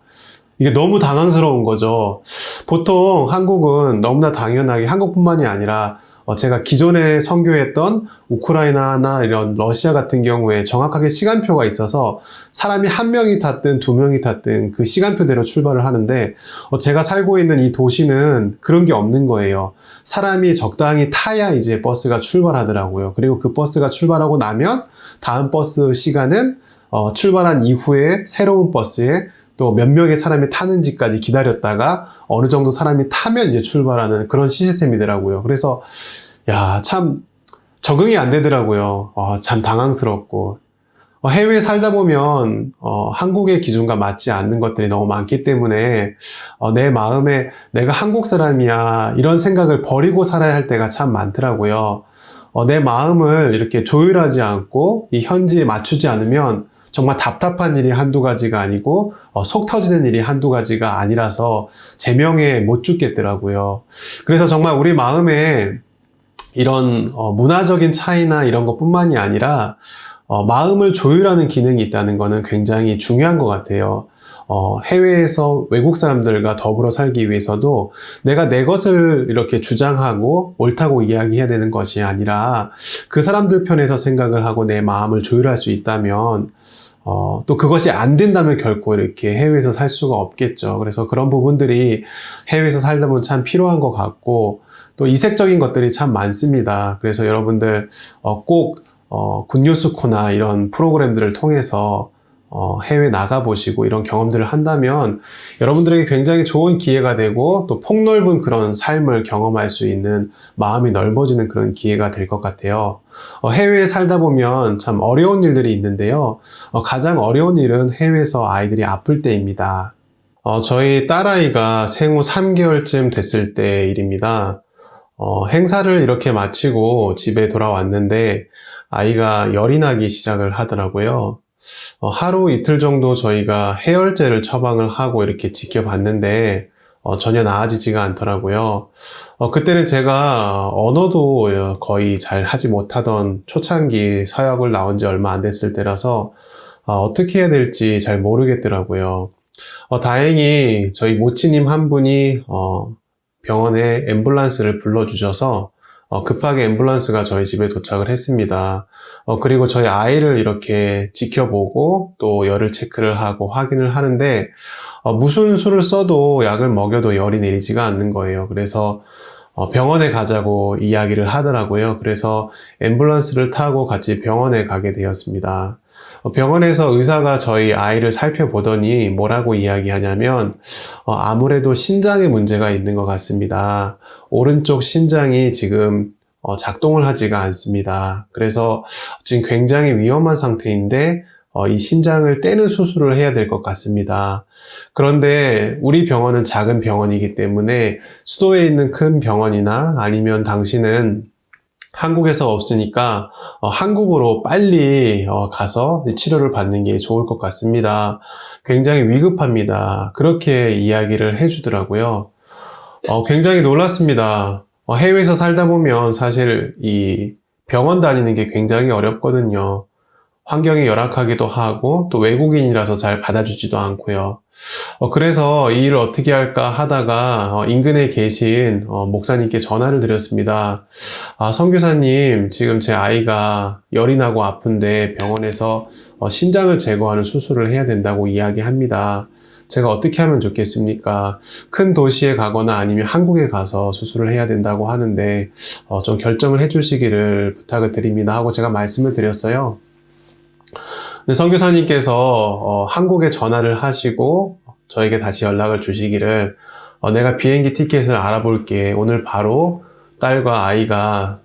Speaker 7: 이게 너무 당황스러운 거죠. 보통 한국은 너무나 당연하게, 한국뿐만이 아니라 제가 기존에 선교했던 우크라이나나 이런 러시아 같은 경우에 정확하게 시간표가 있어서 사람이 1명이 탔든 2명이 탔든 그 시간표대로 출발을 하는데, 제가 살고 있는 이 도시는 그런 게 없는 거예요. 사람이 적당히 타야 이제 버스가 출발하더라고요. 그리고 그 버스가 출발하고 나면 다음 버스 시간은 출발한 이후에 새로운 버스에 또 몇 명의 사람이 타는지까지 기다렸다가 어느 정도 사람이 타면 이제 출발하는 그런 시스템이더라고요. 그래서 참 적응이 안 되더라고요. 참 당황스럽고. 해외에 살다 보면 한국의 기준과 맞지 않는 것들이 너무 많기 때문에 내 마음에 내가 한국 사람이야 이런 생각을 버리고 살아야 할 때가 참 많더라고요. 내 마음을 이렇게 조율하지 않고 이 현지에 맞추지 않으면 정말 답답한 일이 한두 가지가 아니고 속 터지는 일이 한두 가지가 아니라서 제명에 못 죽겠더라고요. 그래서 정말 우리 마음에 이런 문화적인 차이나 이런 것뿐만이 아니라 마음을 조율하는 기능이 있다는 것은 굉장히 중요한 것 같아요. 해외에서 외국 사람들과 더불어 살기 위해서도 내가 내 것을 이렇게 주장하고 옳다고 이야기해야 되는 것이 아니라 그 사람들 편에서 생각을 하고 내 마음을 조율할 수 있다면 또 그것이 안 된다면 결코 이렇게 해외에서 살 수가 없겠죠. 그래서 그런 부분들이 해외에서 살다 보면 참 필요한 것 같고 또 이색적인 것들이 참 많습니다. 그래서 여러분들 꼭 굿뉴스 코나 이런 프로그램들을 통해서 해외 나가보시고 이런 경험들을 한다면 여러분들에게 굉장히 좋은 기회가 되고 또 폭넓은 그런 삶을 경험할 수 있는 마음이 넓어지는 그런 기회가 될 것 같아요. 해외에 살다 보면 참 어려운 일들이 있는데요. 가장 어려운 일은 해외에서 아이들이 아플 때입니다. 저희 딸아이가 생후 3개월쯤 됐을 때 일입니다. 행사를 이렇게 마치고 집에 돌아왔는데 아이가 열이 나기 시작을 하더라고요. 하루 이틀 정도 저희가 해열제를 처방을 하고 이렇게 지켜봤는데 전혀 나아지지가 않더라고요. 그때는 제가 언어도 거의 잘 하지 못하던 초창기 서역을 나온 지 얼마 안 됐을 때라서 어떻게 해야 될지 잘 모르겠더라고요. 다행히 저희 모치님 한 분이 병원에 앰뷸런스를 불러주셔서 급하게 앰뷸런스가 저희 집에 도착을 했습니다. 그리고 저희 아이를 이렇게 지켜보고 또 열을 체크를 하고 확인을 하는데 무슨 수를 써도 약을 먹여도 열이 내리지가 않는 거예요. 그래서 병원에 가자고 이야기를 하더라고요. 그래서 앰뷸런스를 타고 같이 병원에 가게 되었습니다. 병원에서 의사가 저희 아이를 살펴보더니 뭐라고 이야기하냐면 아무래도 신장에 문제가 있는 것 같습니다. 오른쪽 신장이 지금 작동을 하지가 않습니다. 그래서 지금 굉장히 위험한 상태인데 이 신장을 떼는 수술을 해야 될 것 같습니다. 그런데 우리 병원은 작은 병원이기 때문에 수도에 있는 큰 병원이나 아니면 당신은 한국에서 없으니까 한국으로 빨리 가서 치료를 받는 게 좋을 것 같습니다. 굉장히 위급합니다. 그렇게 이야기를 해주더라고요. 굉장히 놀랐습니다. 해외에서 살다 보면 사실 이 병원 다니는 게 굉장히 어렵거든요. 환경이 열악하기도 하고 또 외국인이라서 잘 받아주지도 않고요. 그래서 이 일을 어떻게 할까 하다가 인근에 계신 목사님께 전화를 드렸습니다. 선교사님, 지금 제 아이가 열이 나고 아픈데 병원에서 신장을 제거하는 수술을 해야 된다고 이야기합니다. 제가 어떻게 하면 좋겠습니까? 큰 도시에 가거나 아니면 한국에 가서 수술을 해야 된다고 하는데 좀 결정을 해주시기를 부탁을 드립니다 하고 제가 말씀을 드렸어요. 근데 선교사님께서 한국에 전화를 하시고 저에게 다시 연락을 주시기를 내가 비행기 티켓을 알아볼게. 오늘 바로 딸과 아이가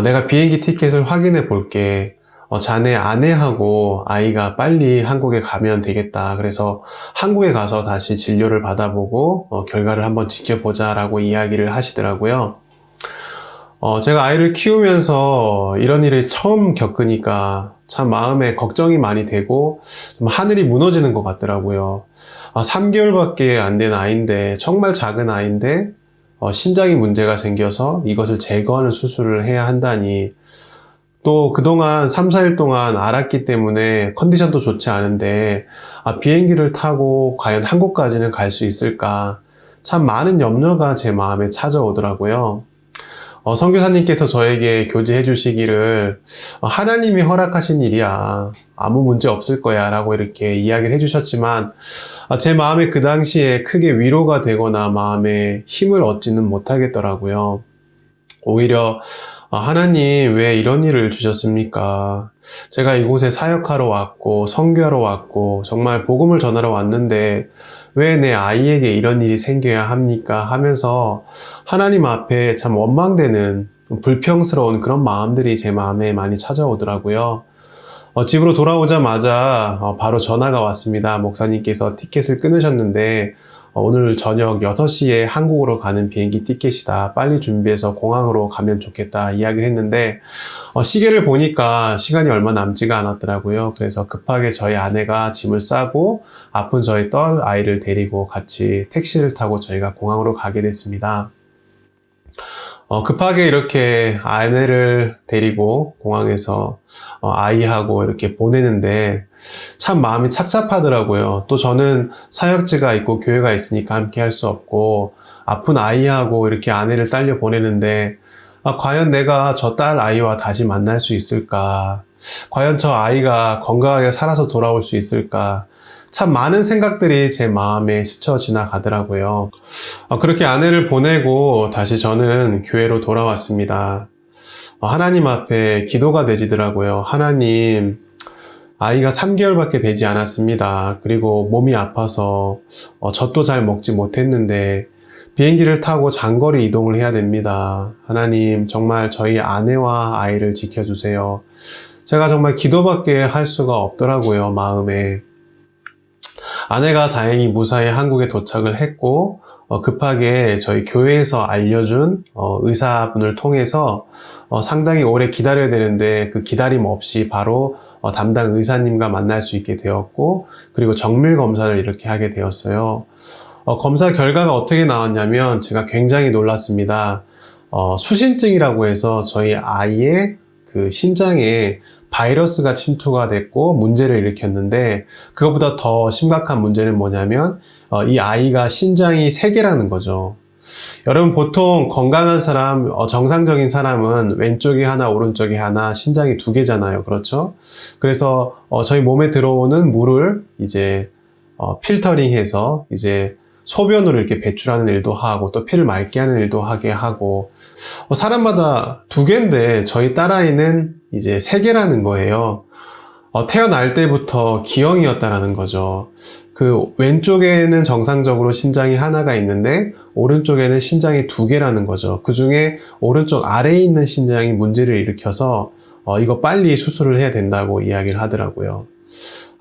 Speaker 7: 내가 비행기 티켓을 확인해 볼게. 자네 아내하고 아이가 빨리 한국에 가면 되겠다. 그래서 한국에 가서 다시 진료를 받아보고 결과를 한번 지켜보자 라고 이야기를 하시더라고요. 제가 아이를 키우면서 이런 일을 처음 겪으니까 참 마음에 걱정이 많이 되고 좀 하늘이 무너지는 것 같더라고요. 3개월밖에 안 된 아이인데 정말 작은 아이인데 신장이 문제가 생겨서 이것을 제거하는 수술을 해야 한다니 또 그동안 3, 4일 동안 앓았기 때문에 컨디션도 좋지 않은데 비행기를 타고 과연 한국까지는 갈 수 있을까 참 많은 염려가 제 마음에 찾아오더라고요. 선교사님께서 저에게 교제해 주시기를 하나님이 허락하신 일이야. 아무 문제 없을 거야 라고 이렇게 이야기를 해주셨지만 제 마음에 그 당시에 크게 위로가 되거나 마음에 힘을 얻지는 못하겠더라고요. 오히려 하나님 왜 이런 일을 주셨습니까? 제가 이곳에 사역하러 왔고 선교하러 왔고 정말 복음을 전하러 왔는데 왜 내 아이에게 이런 일이 생겨야 합니까? 하면서 하나님 앞에 참 원망되는 불평스러운 그런 마음들이 제 마음에 많이 찾아오더라고요. 집으로 돌아오자마자 바로 전화가 왔습니다. 목사님께서 티켓을 끊으셨는데 오늘 저녁 6시에 한국으로 가는 비행기 티켓이다. 빨리 준비해서 공항으로 가면 좋겠다 이야기를 했는데 시계를 보니까 시간이 얼마 남지가 않았더라고요. 그래서 급하게 저희 아내가 짐을 싸고 아픈 저희 딸 아이를 데리고 같이 택시를 타고 저희가 공항으로 가게 됐습니다. 급하게 이렇게 아내를 데리고 공항에서 아이하고 이렇게 보내는데 참 마음이 착잡하더라고요. 또 저는 사역지가 있고 교회가 있으니까 함께 할 수 없고 아픈 아이하고 이렇게 아내를 딸려 보내는데 과연 내가 저 딸 아이와 다시 만날 수 있을까? 과연 저 아이가 건강하게 살아서 돌아올 수 있을까? 참 많은 생각들이 제 마음에 스쳐 지나가더라고요. 그렇게 아내를 보내고 다시 저는 교회로 돌아왔습니다. 하나님 앞에 기도가 되지더라고요. 하나님, 아이가 3개월밖에 되지 않았습니다. 그리고 몸이 아파서 젖도 잘 먹지 못했는데 비행기를 타고 장거리 이동을 해야 됩니다. 하나님, 정말 저희 아내와 아이를 지켜주세요. 제가 정말 기도밖에 할 수가 없더라고요, 마음에. 아내가 다행히 무사히 한국에 도착을 했고 급하게 저희 교회에서 알려준 의사분을 통해서 상당히 오래 기다려야 되는데 그 기다림 없이 바로 담당 의사님과 만날 수 있게 되었고 그리고 정밀 검사를 이렇게 하게 되었어요. 검사 결과가 어떻게 나왔냐면 제가 굉장히 놀랐습니다. 수신증이라고 해서 저희 아이의 그 신장에 바이러스가 침투가 됐고 문제를 일으켰는데 그것보다 더 심각한 문제는 뭐냐면 이 아이가 신장이 3개라는 거죠. 여러분 보통 건강한 사람, 정상적인 사람은 왼쪽에 하나 오른쪽에 하나 신장이 2개잖아요. 그렇죠? 그래서 저희 몸에 들어오는 물을 이제 필터링해서 이제 소변으로 이렇게 배출하는 일도 하고 또 피를 맑게 하는 일도 하게 하고 사람마다 2개인데 저희 딸아이는 이제 3개라는 거예요. 태어날 때부터 기형이었다라는 거죠. 그 왼쪽에는 정상적으로 신장이 하나가 있는데 오른쪽에는 신장이 2개라는 거죠. 그 중에 오른쪽 아래에 있는 신장이 문제를 일으켜서 이거 빨리 수술을 해야 된다고 이야기를 하더라고요.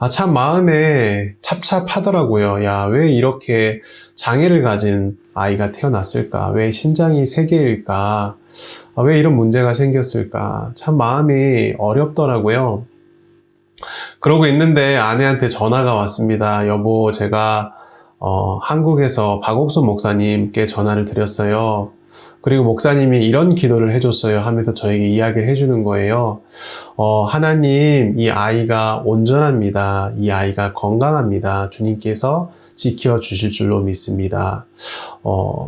Speaker 7: 참 마음에 찹찹하더라고요. 야, 왜 이렇게 장애를 가진 아이가 태어났을까? 왜 신장이 3개일까? 왜 이런 문제가 생겼을까? 참 마음이 어렵더라고요. 그러고 있는데 아내한테 전화가 왔습니다. 여보, 제가 한국에서 박옥순 목사님께 전화를 드렸어요. 그리고 목사님이 이런 기도를 해줬어요 하면서 저에게 이야기를 해주는 거예요. 하나님, 이 아이가 온전합니다. 이 아이가 건강합니다. 주님께서 지켜주실 줄로 믿습니다.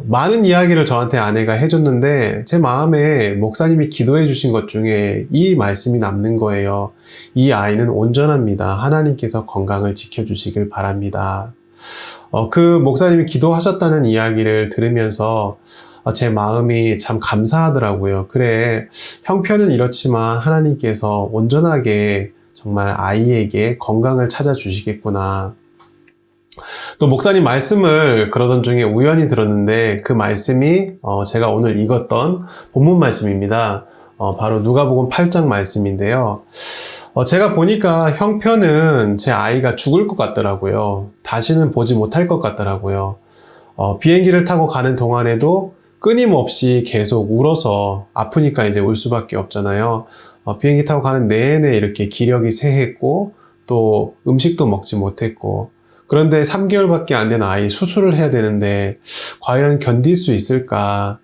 Speaker 7: 많은 이야기를 저한테 아내가 해줬는데 제 마음에 목사님이 기도해 주신 것 중에 이 말씀이 남는 거예요. 이 아이는 온전합니다. 하나님께서 건강을 지켜주시길 바랍니다. 그 목사님이 기도하셨다는 이야기를 들으면서 제 마음이 참 감사하더라고요. 그래, 형편은 이렇지만 하나님께서 온전하게 정말 아이에게 건강을 찾아주시겠구나. 또 목사님 말씀을 그러던 중에 우연히 들었는데 그 말씀이 제가 오늘 읽었던 본문 말씀입니다. 바로 누가복음 8장 말씀인데요. 제가 보니까 형편은 제 아이가 죽을 것 같더라고요. 다시는 보지 못할 것 같더라고요. 비행기를 타고 가는 동안에도 끊임없이 계속 울어서 아프니까 이제 울 수밖에 없잖아요. 비행기 타고 가는 내내 이렇게 기력이 쇠했고 또 음식도 먹지 못했고 그런데 3개월밖에 안 된 아이 수술을 해야 되는데 과연 견딜 수 있을까?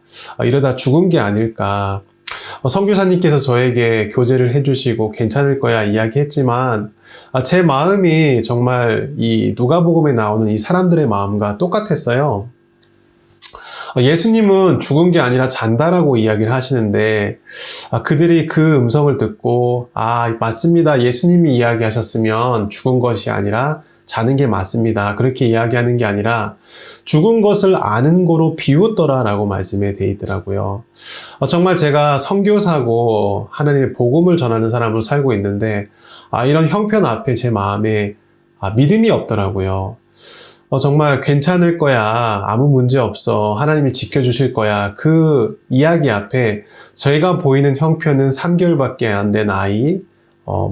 Speaker 7: 이러다 죽은 게 아닐까? 선교사님께서 저에게 교제를 해주시고 괜찮을 거야 이야기했지만 제 마음이 정말 이 누가복음에 나오는 이 사람들의 마음과 똑같았어요. 예수님은 죽은 게 아니라 잔다라고 이야기를 하시는데 그들이 그 음성을 듣고 맞습니다. 예수님이 이야기하셨으면 죽은 것이 아니라 자는 게 맞습니다. 그렇게 이야기하는 게 아니라 죽은 것을 아는 거로 비웃더라 라고 말씀에 돼 있더라고요. 정말 제가 선교사고 하나님의 복음을 전하는 사람으로 살고 있는데 이런 형편 앞에 제 마음에 믿음이 없더라고요. 정말 괜찮을 거야. 아무 문제 없어. 하나님이 지켜주실 거야. 그 이야기 앞에 저희가 보이는 형편은 3개월밖에 안 된 아이,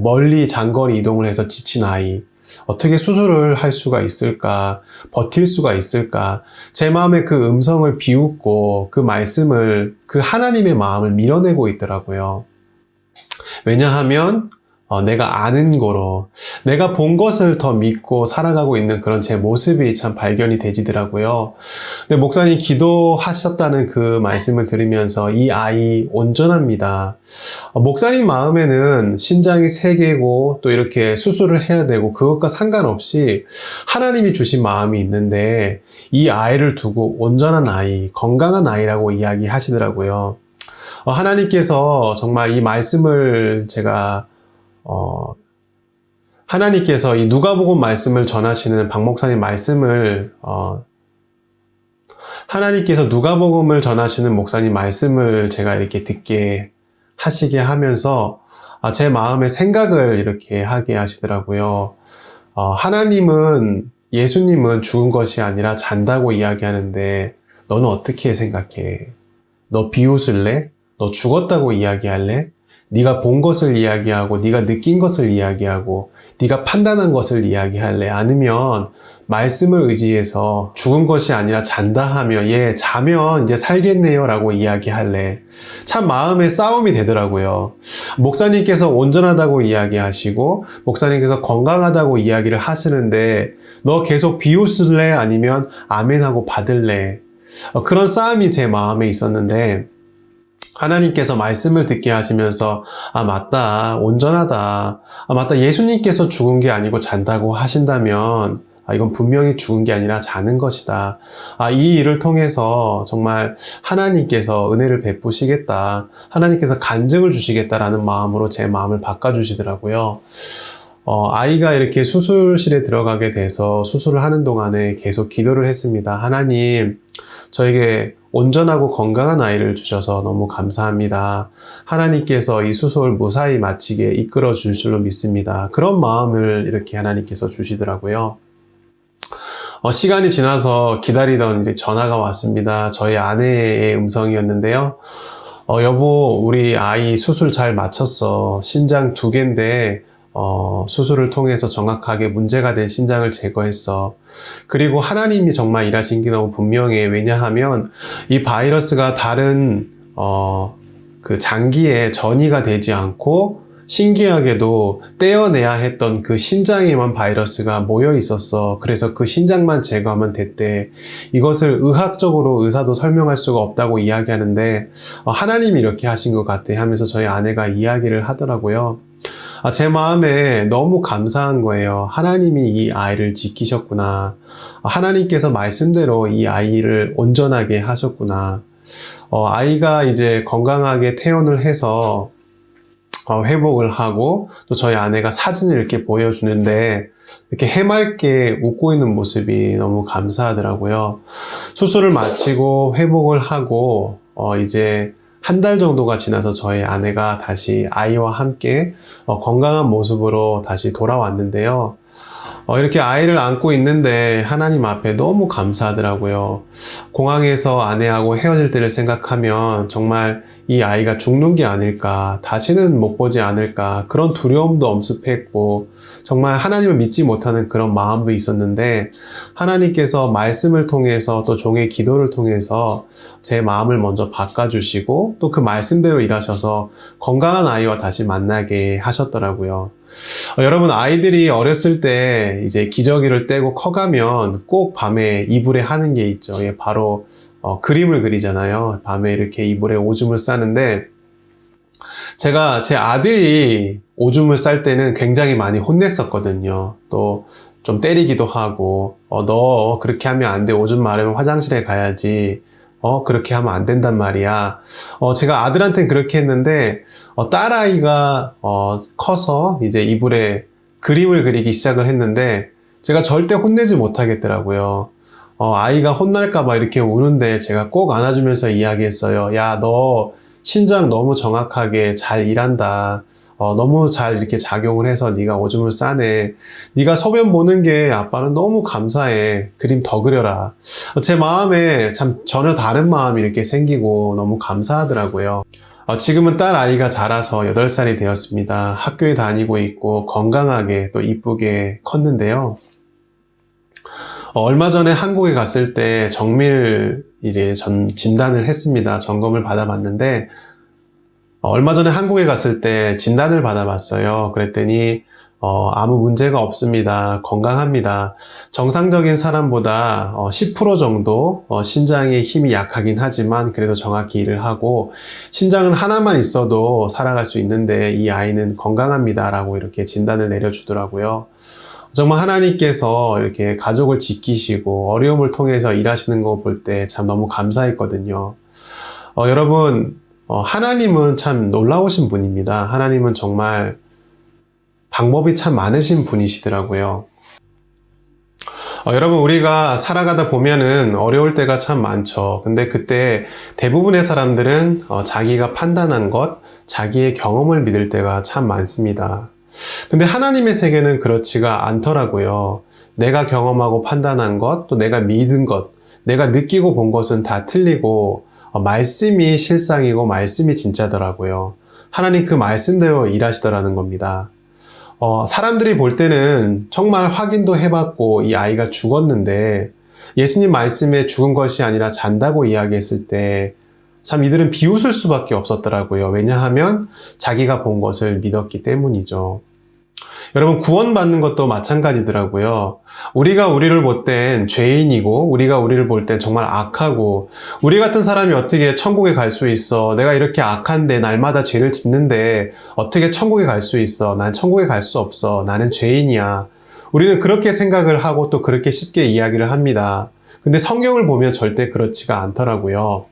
Speaker 7: 멀리 장거리 이동을 해서 지친 아이, 어떻게 수술을 할 수가 있을까? 버틸 수가 있을까? 제 마음에 그 음성을 비웃고 그 말씀을, 그 하나님의 마음을 밀어내고 있더라고요. 왜냐하면 내가 아는 거로, 내가 본 것을 더 믿고 살아가고 있는 그런 제 모습이 참 발견이 되지더라고요. 근데 목사님 기도하셨다는 그 말씀을 들으면서 이 아이 온전합니다. 목사님 마음에는 신장이 3개고 또 이렇게 수술을 해야 되고 그것과 상관없이 하나님이 주신 마음이 있는데 이 아이를 두고 온전한 아이, 건강한 아이라고 이야기하시더라고요. 하나님께서 정말 이 말씀을 제가 하나님께서 이 누가복음 말씀을 전하시는 박 목사님 말씀을 하나님께서 누가복음을 전하시는 목사님 말씀을 제가 이렇게 듣게 하시게 하면서 제 마음의 생각을 이렇게 하게 하시더라고요. 하나님은 예수님은 죽은 것이 아니라 잔다고 이야기하는데 너는 어떻게 생각해? 너 비웃을래? 너 죽었다고 이야기할래? 네가 본 것을 이야기하고 네가 느낀 것을 이야기하고 네가 판단한 것을 이야기할래? 아니면 말씀을 의지해서 죽은 것이 아니라 잔다 하며 예, 자면 이제 살겠네요 라고 이야기할래? 참 마음의 싸움이 되더라고요. 목사님께서 온전하다고 이야기하시고 목사님께서 건강하다고 이야기를 하시는데 너 계속 비웃을래? 아니면 아멘하고 받을래? 그런 싸움이 제 마음에 있었는데 하나님께서 말씀을 듣게 하시면서 맞다, 온전하다, 맞다, 예수님께서 죽은 게 아니고 잔다고 하신다면 이건 분명히 죽은 게 아니라 자는 것이다. 이 일을 통해서 정말 하나님께서 은혜를 베푸시겠다, 하나님께서 간증을 주시겠다라는 마음으로 제 마음을 바꿔주시더라고요. 아이가 이렇게 수술실에 들어가게 돼서 수술을 하는 동안에 계속 기도를 했습니다. 하나님, 저에게 온전하고 건강한 아이를 주셔서 너무 감사합니다. 하나님께서 이 수술을 무사히 마치게 이끌어 줄 줄로 믿습니다. 그런 마음을 이렇게 하나님께서 주시더라고요. 시간이 지나서 기다리던 전화가 왔습니다. 저희 아내의 음성이었는데요. 여보, 우리 아이 수술 잘 마쳤어. 신장 2개인데 수술을 통해서 정확하게 문제가 된 신장을 제거했어. 그리고 하나님이 정말 일하신 게 너무 분명해. 왜냐하면 이 바이러스가 다른 그 장기에 전이가 되지 않고 신기하게도 떼어내야 했던 그 신장에만 바이러스가 모여 있었어. 그래서 그 신장만 제거하면 됐대. 이것을 의학적으로 의사도 설명할 수가 없다고 이야기하는데 하나님이 이렇게 하신 것 같아 하면서 저희 아내가 이야기를 하더라고요. 제 마음에 너무 감사한 거예요. 하나님이 이 아이를 지키셨구나. 하나님께서 말씀대로 이 아이를 온전하게 하셨구나. 아이가 이제 건강하게 퇴원을 해서 회복을 하고 또 저희 아내가 사진을 이렇게 보여주는데 이렇게 해맑게 웃고 있는 모습이 너무 감사하더라고요. 수술을 마치고 회복을 하고 이제 1달 정도가 지나서 저희 아내가 다시 아이와 함께 건강한 모습으로 다시 돌아왔는데요. 이렇게 아이를 안고 있는데 하나님 앞에 너무 감사하더라고요. 공항에서 아내하고 헤어질 때를 생각하면 정말 이 아이가 죽는 게 아닐까, 다시는 못 보지 않을까, 그런 두려움도 엄습했고 정말 하나님을 믿지 못하는 그런 마음도 있었는데 하나님께서 말씀을 통해서 또 종의 기도를 통해서 제 마음을 먼저 바꿔주시고 또 그 말씀대로 일하셔서 건강한 아이와 다시 만나게 하셨더라고요. 여러분, 아이들이 어렸을 때 이제 기저귀를 떼고 커가면 꼭 밤에 이불에 하는 게 있죠. 바로 그림을 그리잖아요. 밤에 이렇게 이불에 오줌을 싸는데 제가 제 아들이 오줌을 쌀 때는 굉장히 많이 혼냈었거든요. 또 좀 때리기도 하고 너 그렇게 하면 안 돼. 오줌 마르면 화장실에 가야지. 그렇게 하면 안 된단 말이야. 제가 아들한테는 그렇게 했는데 딸아이가 커서 이제 이불에 그림을 그리기 시작을 했는데 제가 절대 혼내지 못하겠더라고요. 아이가 혼날까봐 이렇게 우는데 제가 꼭 안아주면서 이야기했어요. 야, 너 신장 너무 정확하게 잘 일한다. 너무 잘 이렇게 작용을 해서 네가 오줌을 싸네. 네가 소변 보는 게 아빠는 너무 감사해. 그림 더 그려라. 제 마음에 참 전혀 다른 마음이 이렇게 생기고 너무 감사하더라고요. 지금은 딸 아이가 자라서 8살이 되었습니다. 학교에 다니고 있고 건강하게 또 이쁘게 컸는데요. 얼마 전에 한국에 갔을 때 정밀 진단을 했습니다. 점검을 받아봤는데 얼마 전에 한국에 갔을 때 진단을 받아봤어요. 그랬더니 아무 문제가 없습니다. 건강합니다. 정상적인 사람보다 10% 정도 신장의 힘이 약하긴 하지만 그래도 정확히 일을 하고 신장은 하나만 있어도 살아갈 수 있는데 이 아이는 건강합니다. 라고 이렇게 진단을 내려주더라고요. 정말 하나님께서 이렇게 가족을 지키시고 어려움을 통해서 일하시는 거 볼 때 참 너무 감사했거든요. 여러분, 하나님은 참 놀라우신 분입니다. 하나님은 정말 방법이 참 많으신 분이시더라고요. 여러분, 우리가 살아가다 보면은 어려울 때가 참 많죠. 근데 그때 대부분의 사람들은 자기가 판단한 것, 자기의 경험을 믿을 때가 참 많습니다. 근데 하나님의 세계는 그렇지가 않더라고요. 내가 경험하고 판단한 것, 또 내가 믿은 것, 내가 느끼고 본 것은 다 틀리고 말씀이 실상이고 말씀이 진짜더라고요. 하나님 그 말씀대로 일하시더라는 겁니다. 사람들이 볼 때는 정말 확인도 해봤고 이 아이가 죽었는데 예수님 말씀에 죽은 것이 아니라 잔다고 이야기했을 때 참 이들은 비웃을 수밖에 없었더라고요. 왜냐하면 자기가 본 것을 믿었기 때문이죠. 여러분, 구원받는 것도 마찬가지더라고요. 우리가 우리를 볼 땐 죄인이고 우리가 우리를 볼 땐 정말 악하고 우리 같은 사람이 어떻게 천국에 갈 수 있어? 내가 이렇게 악한데 날마다 죄를 짓는데 어떻게 천국에 갈 수 있어? 난 천국에 갈 수 없어. 나는 죄인이야. 우리는 그렇게 생각을 하고 또 그렇게 쉽게 이야기를 합니다. 근데 성경을 보면 절대 그렇지가 않더라고요.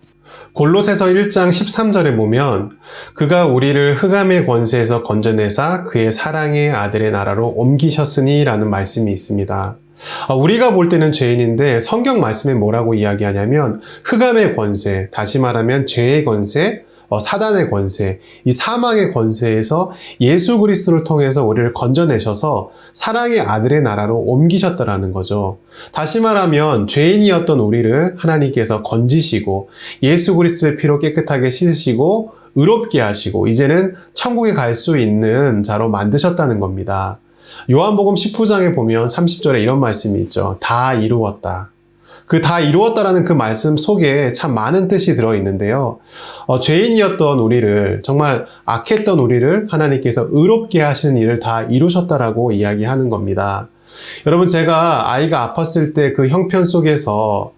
Speaker 7: 골로새서 1장 13절에 보면 그가 우리를 흑암의 권세에서 건져내사 그의 사랑의 아들의 나라로 옮기셨으니 라는 말씀이 있습니다. 우리가 볼 때는 죄인인데 성경 말씀에 뭐라고 이야기하냐면 흑암의 권세, 다시 말하면 죄의 권세, 사단의 권세, 이 사망의 권세에서 예수 그리스도를 통해서 우리를 건져내셔서 사랑의 아들의 나라로 옮기셨다라는 거죠. 다시 말하면 죄인이었던 우리를 하나님께서 건지시고 예수 그리스도의 피로 깨끗하게 씻으시고 의롭게 하시고 이제는 천국에 갈 수 있는 자로 만드셨다는 겁니다. 요한복음 19장에 보면 30절에 이런 말씀이 있죠. 다 이루었다. 그 다 이루었다라는 그 말씀 속에 참 많은 뜻이 들어있는데요. 죄인이었던 우리를, 정말 악했던 우리를 하나님께서 의롭게 하시는 일을 다 이루셨다라고 이야기하는 겁니다. 여러분, 제가 아이가 아팠을 때 그 형편 속에서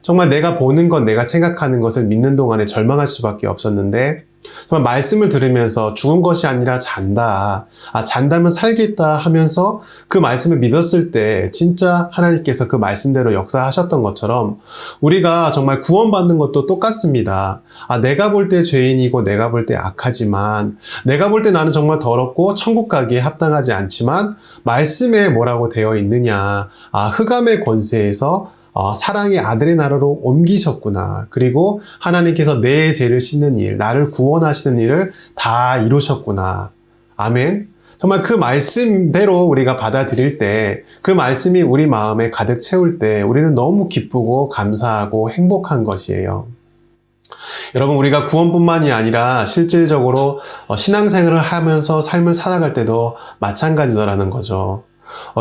Speaker 7: 정말 내가 보는 것, 내가 생각하는 것을 믿는 동안에 절망할 수밖에 없었는데 정말 말씀을 들으면서 죽은 것이 아니라 잔다. 잔다면 살겠다 하면서 그 말씀을 믿었을 때 진짜 하나님께서 그 말씀대로 역사하셨던 것처럼 우리가 정말 구원받는 것도 똑같습니다. 내가 볼 때 죄인이고 내가 볼 때 악하지만 내가 볼 때 나는 정말 더럽고 천국 가기에 합당하지 않지만 말씀에 뭐라고 되어 있느냐. 흑암의 권세에서 사랑의 아들의 나라로 옮기셨구나. 그리고 하나님께서 내 죄를 씻는 일, 나를 구원하시는 일을 다 이루셨구나. 아멘. 정말 그 말씀대로 우리가 받아들일 때, 그 말씀이 우리 마음에 가득 채울 때 우리는 너무 기쁘고 감사하고 행복한 것이에요. 여러분, 우리가 구원뿐만이 아니라 실질적으로 신앙생활을 하면서 삶을 살아갈 때도 마찬가지더라는 거죠.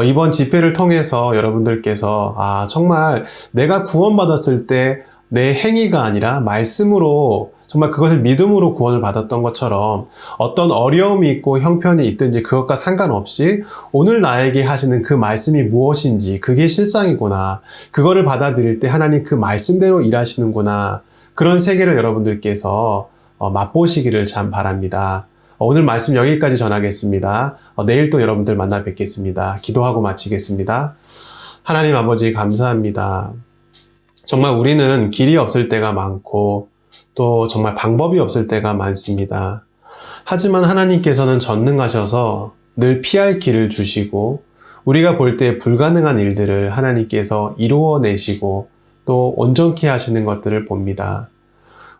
Speaker 7: 이번 집회를 통해서 여러분들께서 정말 내가 구원받았을 때 내 행위가 아니라 말씀으로 정말 그것을 믿음으로 구원을 받았던 것처럼 어떤 어려움이 있고 형편이 있든지 그것과 상관없이 오늘 나에게 하시는 그 말씀이 무엇인지 그게 실상이구나. 그거를 받아들일 때 하나님 그 말씀대로 일하시는구나. 그런 세계를 여러분들께서 맛보시기를 참 바랍니다. 오늘 말씀 여기까지 전하겠습니다. 내일 또 여러분들 만나 뵙겠습니다. 기도하고 마치겠습니다. 하나님 아버지 감사합니다. 정말 우리는 길이 없을 때가 많고 또 정말 방법이 없을 때가 많습니다. 하지만 하나님께서는 전능하셔서 늘 피할 길을 주시고 우리가 볼 때 불가능한 일들을 하나님께서 이루어내시고 또 온전케 하시는 것들을 봅니다.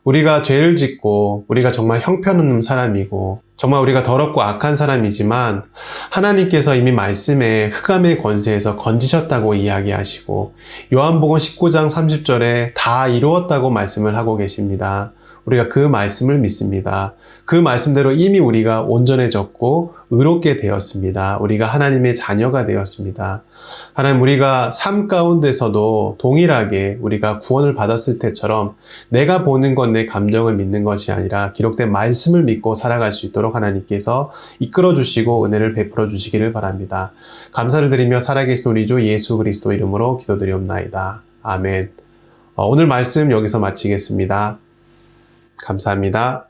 Speaker 7: 우리가 죄를 짓고 우리가 정말 형편없는 사람이고 정말 우리가 더럽고 악한 사람이지만 하나님께서 이미 말씀에 흑암의 권세에서 건지셨다고 이야기하시고 요한복음 19장 30절에 다 이루었다고 말씀을 하고 계십니다. 우리가 그 말씀을 믿습니다. 그 말씀대로 이미 우리가 온전해졌고 의롭게 되었습니다. 우리가 하나님의 자녀가 되었습니다. 하나님, 우리가 삶 가운데서도 동일하게 우리가 구원을 받았을 때처럼 내가 보는 것, 내 감정을 믿는 것이 아니라 기록된 말씀을 믿고 살아갈 수 있도록 하나님께서 이끌어 주시고 은혜를 베풀어 주시기를 바랍니다. 감사를 드리며 살아계신 우리 주 예수 그리스도 이름으로 기도드리옵나이다. 아멘. 오늘 말씀 여기서 마치겠습니다. 감사합니다.